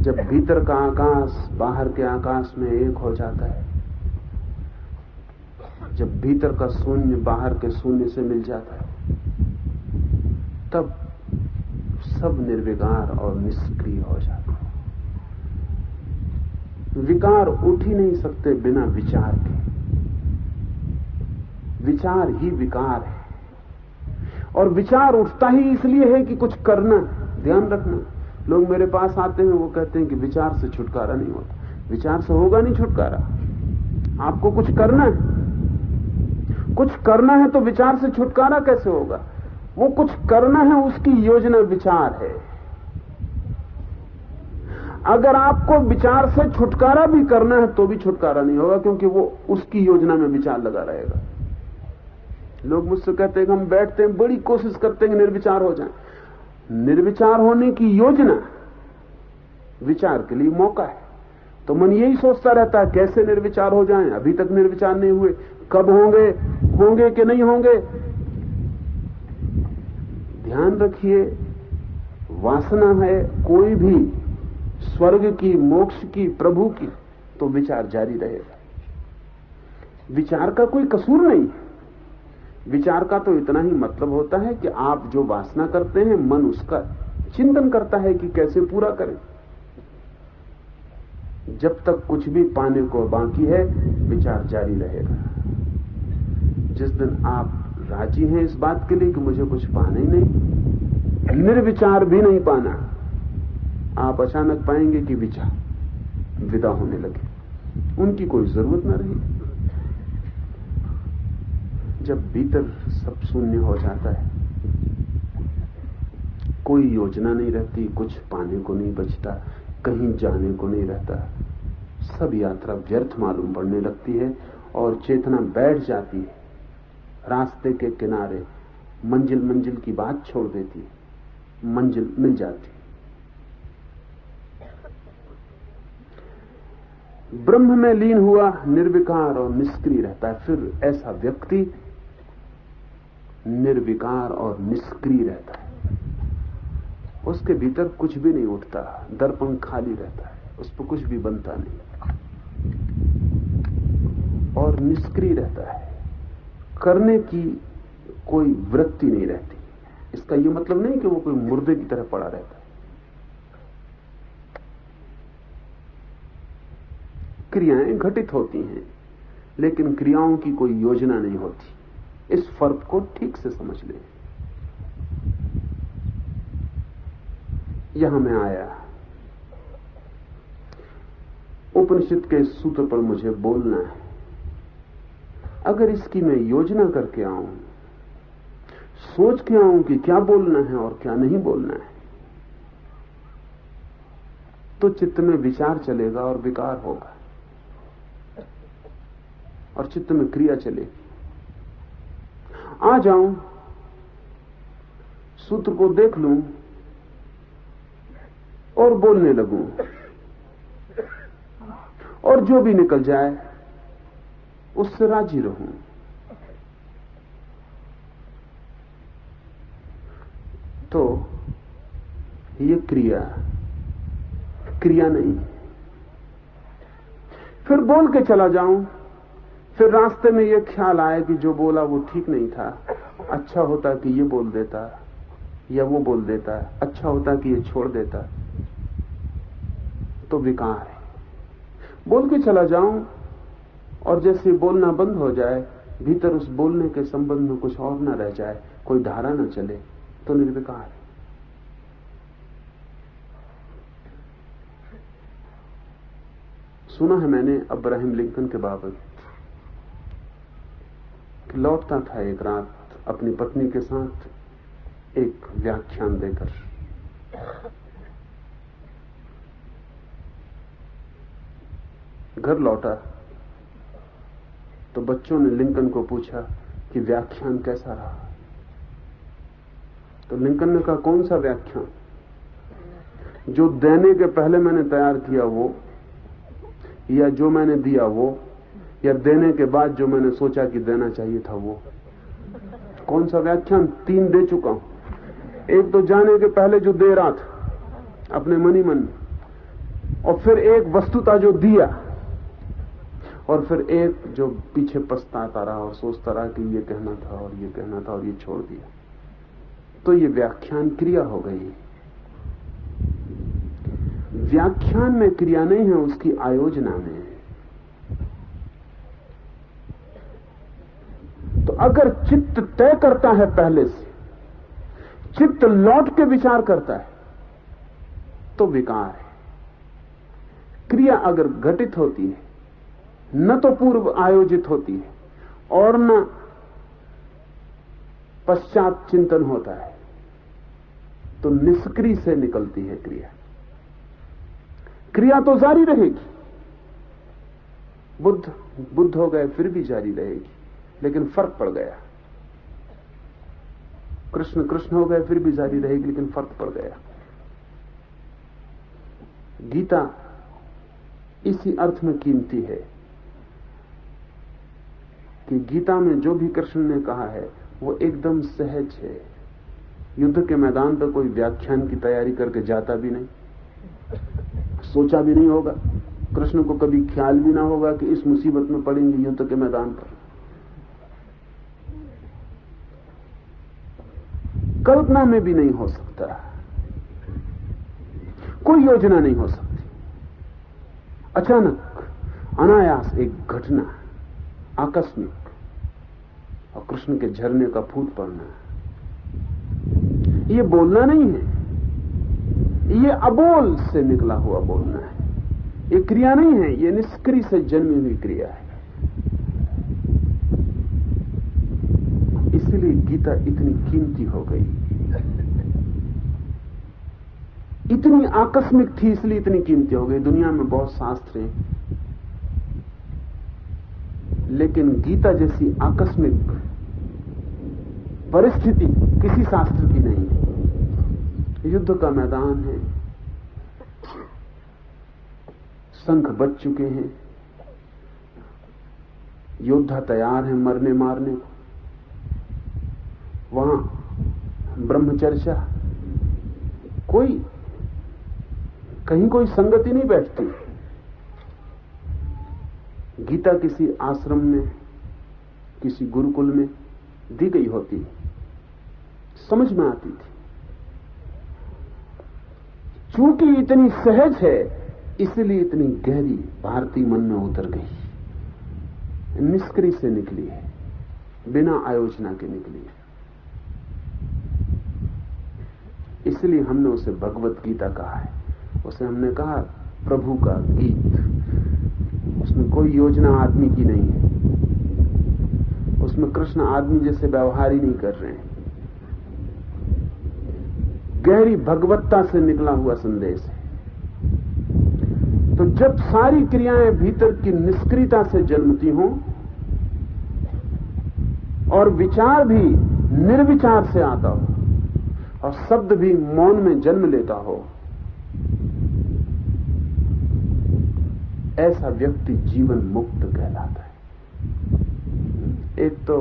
B: जब भीतर का आकाश बाहर के आकाश में एक हो जाता है, जब भीतर का शून्य बाहर के शून्य से मिल जाता है, तब सब निर्विकार और निष्क्रिय हो जाता है। विकार उठ ही नहीं सकते बिना विचार के, विचार ही विकार है। और विचार उठता ही इसलिए है कि कुछ करना। ध्यान रखना, लोग मेरे पास आते हैं, वो कहते हैं कि विचार से छुटकारा नहीं होता। विचार से होगा नहीं छुटकारा, आपको कुछ करना है। कुछ करना है तो विचार से छुटकारा कैसे होगा? वो कुछ करना है उसकी योजना विचार है। अगर आपको विचार से छुटकारा भी करना है तो भी छुटकारा नहीं होगा, क्योंकि वो उसकी योजना में विचार लगा रहेगा। लोग मुझसे कहते हैं कि हम बैठते हैं, बड़ी कोशिश करते हैं कि निर्विचार हो जाए। निर्विचार होने की योजना विचार के लिए मौका है। तो मन यही सोचता रहता है कैसे निर्विचार हो जाएं। अभी तक निर्विचार नहीं हुए, कब होंगे, होंगे कि नहीं होंगे। ध्यान रखिए, वासना है कोई भी, स्वर्ग की, मोक्ष की, प्रभु की, तो विचार जारी रहेगा। विचार का कोई कसूर नहीं। विचार का तो इतना ही मतलब होता है कि आप जो वासना करते हैं मन उसका चिंतन करता है कि कैसे पूरा करें। जब तक कुछ भी पाने को बाकी है विचार जारी रहेगा। जिस दिन आप राजी हैं इस बात के लिए कि मुझे कुछ पाना ही नहीं, निर्विचार भी नहीं पाना, आप अचानक पाएंगे कि विचार विदा होने लगे, उनकी कोई जरूरत न रही। जब भीतर सब शून्य हो जाता है, कोई योजना नहीं रहती, कुछ पाने को नहीं बचता, कहीं जाने को नहीं रहता, सब यात्रा व्यर्थ मालूम पड़ने लगती है और चेतना बैठ जाती है रास्ते के किनारे, मंजिल की बात छोड़ देती है, मंजिल मिल जाती है। ब्रह्म में लीन हुआ निर्विकार और निष्क्रिय रहता है। फिर ऐसा व्यक्ति निर्विकार और निष्क्रिय रहता है, उसके भीतर कुछ भी नहीं उठता, दर्पण खाली रहता है, उस पर कुछ भी बनता नहीं और निष्क्रिय रहता है। करने की कोई वृत्ति नहीं रहती। इसका यह मतलब नहीं कि वो कोई मुर्दे की तरह पड़ा रहता है। क्रियाएं घटित होती हैं लेकिन क्रियाओं की कोई योजना नहीं होती। इस फर्क को ठीक से समझ लें। यहां मैं आया, उपनिषद के सूत्र पर मुझे बोलना है। अगर इसकी मैं योजना करके आऊं, सोच के आऊं कि क्या बोलना है और क्या नहीं बोलना है, तो चित्त में विचार चलेगा और विकार होगा और चित्त में क्रिया चलेगी। आ जाऊं, सूत्र को देख लूं और बोलने लगूं और जो भी निकल जाए उससे राजी रहूं। तो ये क्रिया नहीं। फिर बोल के चला जाऊं, फिर रास्ते में यह ख्याल आए कि जो बोला वो ठीक नहीं था, अच्छा होता कि ये बोल देता, या वो बोल देता है, अच्छा होता कि ये छोड़ देता, तो विकार है। बोल के चला जाऊं और जैसे बोलना बंद हो जाए, भीतर उस बोलने के संबंध में कुछ और न रह जाए, कोई धारा न चले, तो निर्विकार है। सुना है मैंने अब्राहम लिंकन के बाबत, लौटता था एक रात अपनी पत्नी के साथ एक व्याख्यान देकर। घर लौटा तो बच्चों ने लिंकन को पूछा कि व्याख्यान कैसा रहा। तो लिंकन ने कहा, कौन सा व्याख्यान? जो देने के पहले मैंने तैयार किया वो, या जो मैंने दिया वो, या देने के बाद जो मैंने सोचा कि देना चाहिए था वो? कौन सा व्याख्यान? 3 दे चुका हूं। एक तो जाने के पहले जो दे रहा था अपने मनी मन, और फिर एक वस्तुता जो दिया, और फिर एक जो पीछे पछताता रहा और सोचता रहा कि ये कहना था और ये कहना था और ये छोड़ दिया। तो ये व्याख्यान क्रिया हो गई। व्याख्यान में क्रिया नहीं है, उसकी आयोजना में है। तो अगर चित्त तय करता है पहले से, चित्त लौट के विचार करता है, तो विकार है। क्रिया अगर घटित होती है, न तो पूर्व आयोजित होती है और न पश्चात चिंतन होता है, तो निष्क्रिय से निकलती है क्रिया। क्रिया तो जारी रहेगी। बुद्ध हो गए फिर भी जारी रहेगी, लेकिन फर्क पड़ गया। कृष्ण हो गए फिर भी जारी रहेगी, लेकिन फर्क पड़ गया। गीता इसी अर्थ में कीमती है कि गीता में जो भी कृष्ण ने कहा है वो एकदम सहज है। युद्ध के मैदान पर कोई व्याख्यान की तैयारी करके जाता भी नहीं, सोचा भी नहीं होगा। कृष्ण को कभी ख्याल भी ना होगा कि इस मुसीबत में पड़ेंगे युद्ध के मैदान पर। कल्पना में भी नहीं हो सकता, कोई योजना नहीं हो सकती। अचानक अनायास एक घटना, आकस्मिक, और कृष्ण के झरने का फूट पड़ना। ये बोलना नहीं है, ये अबोल से निकला हुआ बोलना है। ये क्रिया नहीं है, ये निष्क्रिय से जन्मी हुई क्रिया है। इसलिए गीता इतनी कीमती हो गई, इतनी आकस्मिक थी, इसलिए इतनी कीमती हो गई। दुनिया में बहुत शास्त्र हैं, लेकिन गीता जैसी आकस्मिक परिस्थिति किसी शास्त्र की नहीं है। युद्ध का मैदान है, शंख बज चुके हैं, योद्धा तैयार हैं मरने मारने को। वहां ब्रह्मचर्या, कहीं कोई संगति नहीं बैठती। गीता किसी आश्रम में, किसी गुरुकुल में दी गई होती, समझ में आती थी। चूंकि इतनी सहज है, इसलिए इतनी गहरी भारतीय मन में उतर गई। निष्क्रिय से निकली है, बिना आयोजना के निकली है। इसलिए हमने उसे भगवत गीता कहा है। उसे हमने कहा प्रभु का गीत। उसमें कोई योजना आदमी की नहीं है, उसमें कृष्ण आदमी जैसे व्यवहार ही नहीं कर रहे हैं। गहरी भगवत्ता से निकला हुआ संदेश है। तो जब सारी क्रियाएं भीतर की निष्क्रियता से जन्मती हों और विचार भी निर्विचार से आता हो और शब्द भी मौन में जन्म लेता हो, ऐसा व्यक्ति जीवन मुक्त कहलाता है। एक तो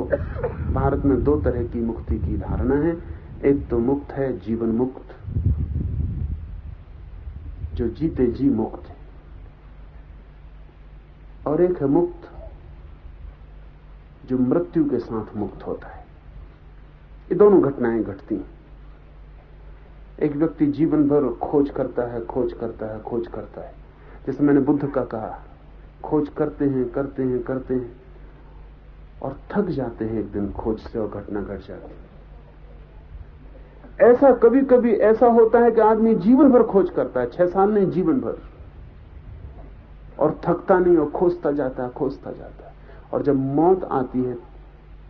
B: भारत में 2 तरह की मुक्ति की धारणा है। एक तो मुक्त है जीवन मुक्त, जो जीते जी मुक्त है, और एक है मुक्त जो मृत्यु के साथ मुक्त होता है। ये दोनों घटनाएं घटती हैं। एक व्यक्ति जीवन भर खोज करता है, खोज करता है, खोज करता है। जैसे मैंने बुद्ध का कहा, खोज करते हैं, करते हैं, करते हैं और थक जाते हैं एक दिन खोज से और घटना घट जाती है। ऐसा कभी कभी ऐसा होता है कि आदमी जीवन भर खोज करता है, 6 साल नहीं, जीवन भर, और थकता नहीं और खोजता जाता है, खोजता जाता है। और जब मौत आती है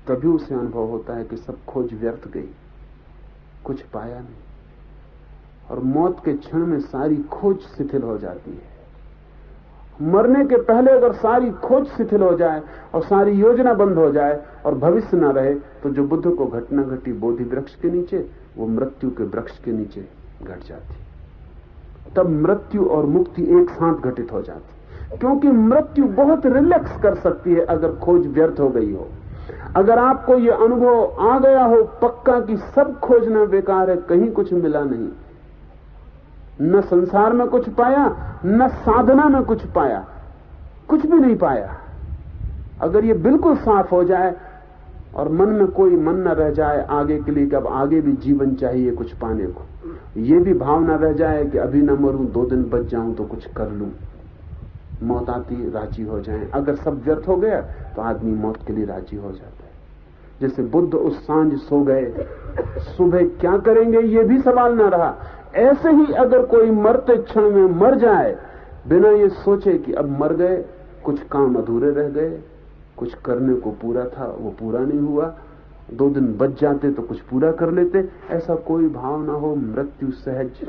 B: तभी उसे अनुभव होता है कि सब खोज व्यर्थ गई, कुछ पाया नहीं। और मौत के क्षण में सारी खोज शिथिल हो जाती है। मरने के पहले अगर सारी खोज शिथिल हो जाए और सारी योजना बंद हो जाए और भविष्य ना रहे, तो जो बुद्ध को घटना घटी बोधि वृक्ष के नीचे, वो मृत्यु के वृक्ष के नीचे घट जाती। तब मृत्यु और मुक्ति एक साथ घटित हो जाती, क्योंकि मृत्यु बहुत रिलैक्स कर सकती है अगर खोज व्यर्थ हो गई हो। अगर आपको यह अनुभव आ गया हो पक्का कि सब खोजना बेकार है, कहीं कुछ मिला नहीं, न संसार में कुछ पाया, न साधना में कुछ पाया, कुछ भी नहीं पाया, अगर ये बिल्कुल साफ हो जाए और मन में कोई मन न रह जाए आगे के लिए कि अब आगे भी जीवन चाहिए कुछ पाने को, ये भी भावना रह जाए कि अभी न मरूं, 2 दिन बच जाऊं तो कुछ कर लूं, मौत आती राजी हो जाए, अगर सब व्यर्थ हो गया तो आदमी मौत के लिए राजी हो जाता है। जैसे बुद्ध उस सांझ सो गए, सुबह क्या करेंगे ये भी सवाल ना रहा। ऐसे ही अगर कोई मरते क्षण में मर जाए बिना ये सोचे कि अब मर गए, कुछ काम अधूरे रह गए, कुछ करने को पूरा था वो पूरा नहीं हुआ, 2 दिन बच जाते तो कुछ पूरा कर लेते, ऐसा कोई भाव ना हो, मृत्यु सहज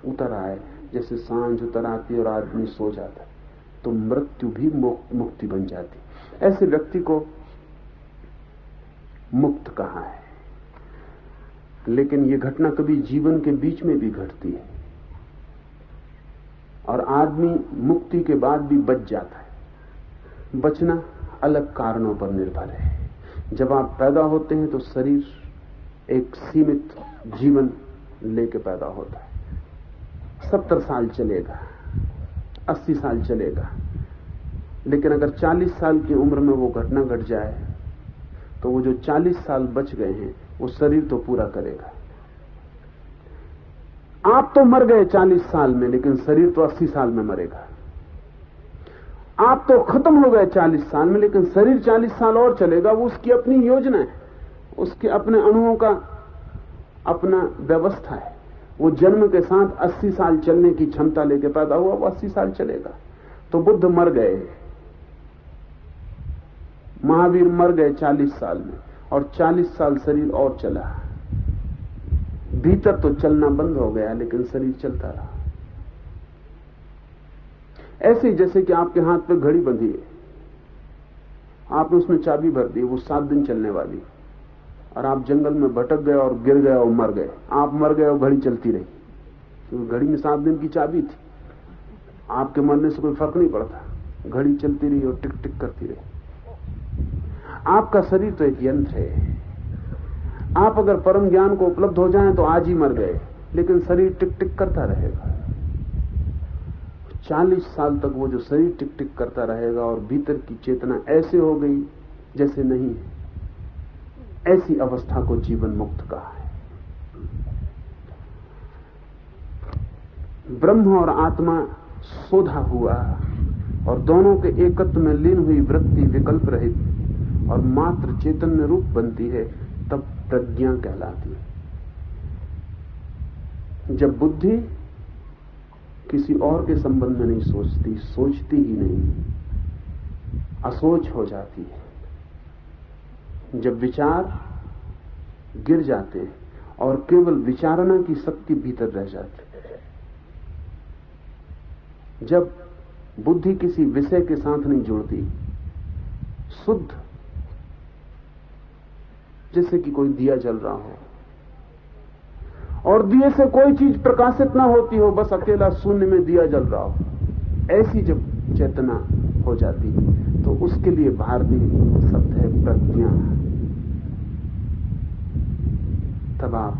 B: उतर आए जैसे सांझ उतर आती और आदमी सो जाता, तो मृत्यु भी मुक्ति बन जाती। ऐसे व्यक्ति को मुक्त कहा है। लेकिन यह घटना कभी जीवन के बीच में भी घटती है और आदमी मुक्ति के बाद भी बच जाता है। बचना अलग कारणों पर निर्भर है। जब आप पैदा होते हैं तो शरीर एक सीमित जीवन लेके पैदा होता है, 70 साल चलेगा, 80 साल चलेगा, लेकिन अगर 40 साल की उम्र में वो घटना घट जाए तो वो जो 40 साल बच गए हैं वो शरीर तो पूरा करेगा। आप तो मर गए 40 साल में, लेकिन शरीर तो 80 साल में मरेगा। आप तो खत्म हो गए 40 साल में, लेकिन शरीर 40 साल और चलेगा। वो उसकी अपनी योजना है, उसके अपने अणुओं का अपना व्यवस्था है। वो जन्म के साथ 80 साल चलने की क्षमता लेके पैदा हुआ, वो 80 साल चलेगा। तो बुद्ध मर गए, महावीर मर गए 40 साल में, और 40 साल शरीर और चला। भीतर तो चलना बंद हो गया, लेकिन शरीर चलता रहा। ऐसे जैसे कि आपके हाथ पे घड़ी बंधी है, आपने उसमें चाबी भर दी, वो 7 दिन चलने वाली, और आप जंगल में भटक गए और गिर गए और मर गए। आप मर गए और घड़ी चलती रही, क्योंकि घड़ी में 7 दिन की चाबी थी। आपके मरने से कोई फर्क नहीं पड़ता, घड़ी चलती रही और टिक टिक करती रही। आपका शरीर तो एक यंत्र है। आप अगर परम ज्ञान को उपलब्ध हो जाएं तो आज ही मर गए, लेकिन शरीर टिक टिक करता रहेगा। 40 साल तक वो जो शरीर टिक टिक करता रहेगा और भीतर की चेतना ऐसे हो गई जैसे नहीं है। ऐसी अवस्था को जीवन मुक्त कहा है। ब्रह्म और आत्मा सोधा हुआ और दोनों के एकत्व में लीन हुई वृत्ति विकल्प रहित और मात्र चैतन्य रूप बनती है, तब प्रज्ञा कहलाती है। जब बुद्धि किसी और के संबंध में नहीं सोचती, सोचती ही नहीं, असोच हो जाती है। जब विचार गिर जाते हैं और केवल विचारना की शक्ति भीतर रह जाती है, जब बुद्धि किसी विषय के साथ नहीं जुड़ती, शुद्ध, जैसे कि कोई दिया जल रहा हो और दिए से कोई चीज प्रकाशित ना होती हो, बस अकेला शून्य में दिया जल रहा हो, ऐसी जब चेतना हो जाती तो उसके लिए भारतीय शब्द है प्रज्ञा। तब आप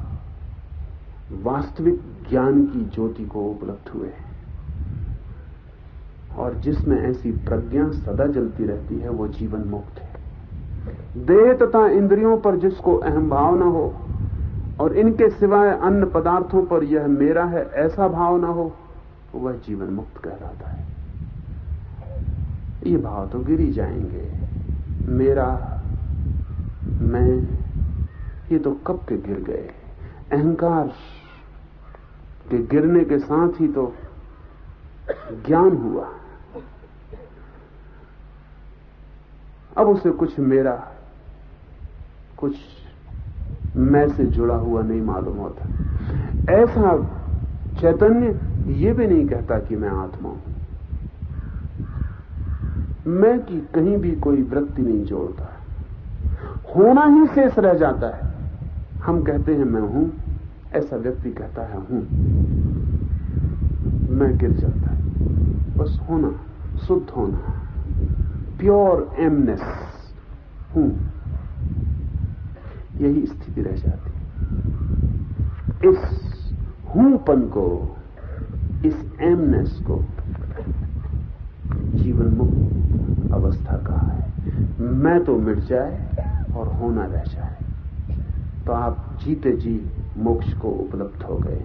B: वास्तविक ज्ञान की ज्योति को उपलब्ध हुए, और जिसमें ऐसी प्रज्ञा सदा जलती रहती है वो जीवन मुक्त है। देह तथा इंद्रियों पर जिसको अहम भाव न हो और इनके सिवाय अन्य पदार्थों पर यह मेरा है ऐसा भाव ना हो, वह जीवन मुक्त कहलाता है। ये भाव तो गिर ही जाएंगे। मेरा, मैं, ये तो कब के गिर गए। अहंकार के गिरने के साथ ही तो ज्ञान हुआ। अब उसे कुछ मेरा, कुछ मैं से जुड़ा हुआ नहीं मालूम होता। ऐसा चैतन्य ये भी नहीं कहता कि मैं आत्मा हूं। मैं की कहीं भी कोई वृत्ति नहीं जोड़ता, होना ही शेष रह जाता है। हम कहते हैं मैं हूं, ऐसा व्यक्ति कहता है हूं, मैं गिर जाता है। बस होना, शुद्ध होना, प्योर एमनेस हूं, यही स्थिति रह जाती। इस हूंपन को, इस एमनेस को जीवन मुक्त अवस्था कहा है। मैं तो मिट जाए और होना रह जाए, तो आप जीते जी मोक्ष को उपलब्ध हो गए।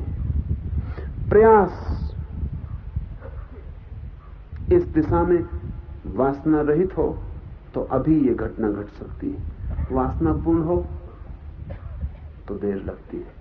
B: प्रयास इस दिशा में वासना रहित हो तो अभी ये घटना घट सकती है, वासना पूर्ण हो तो देर लगती है।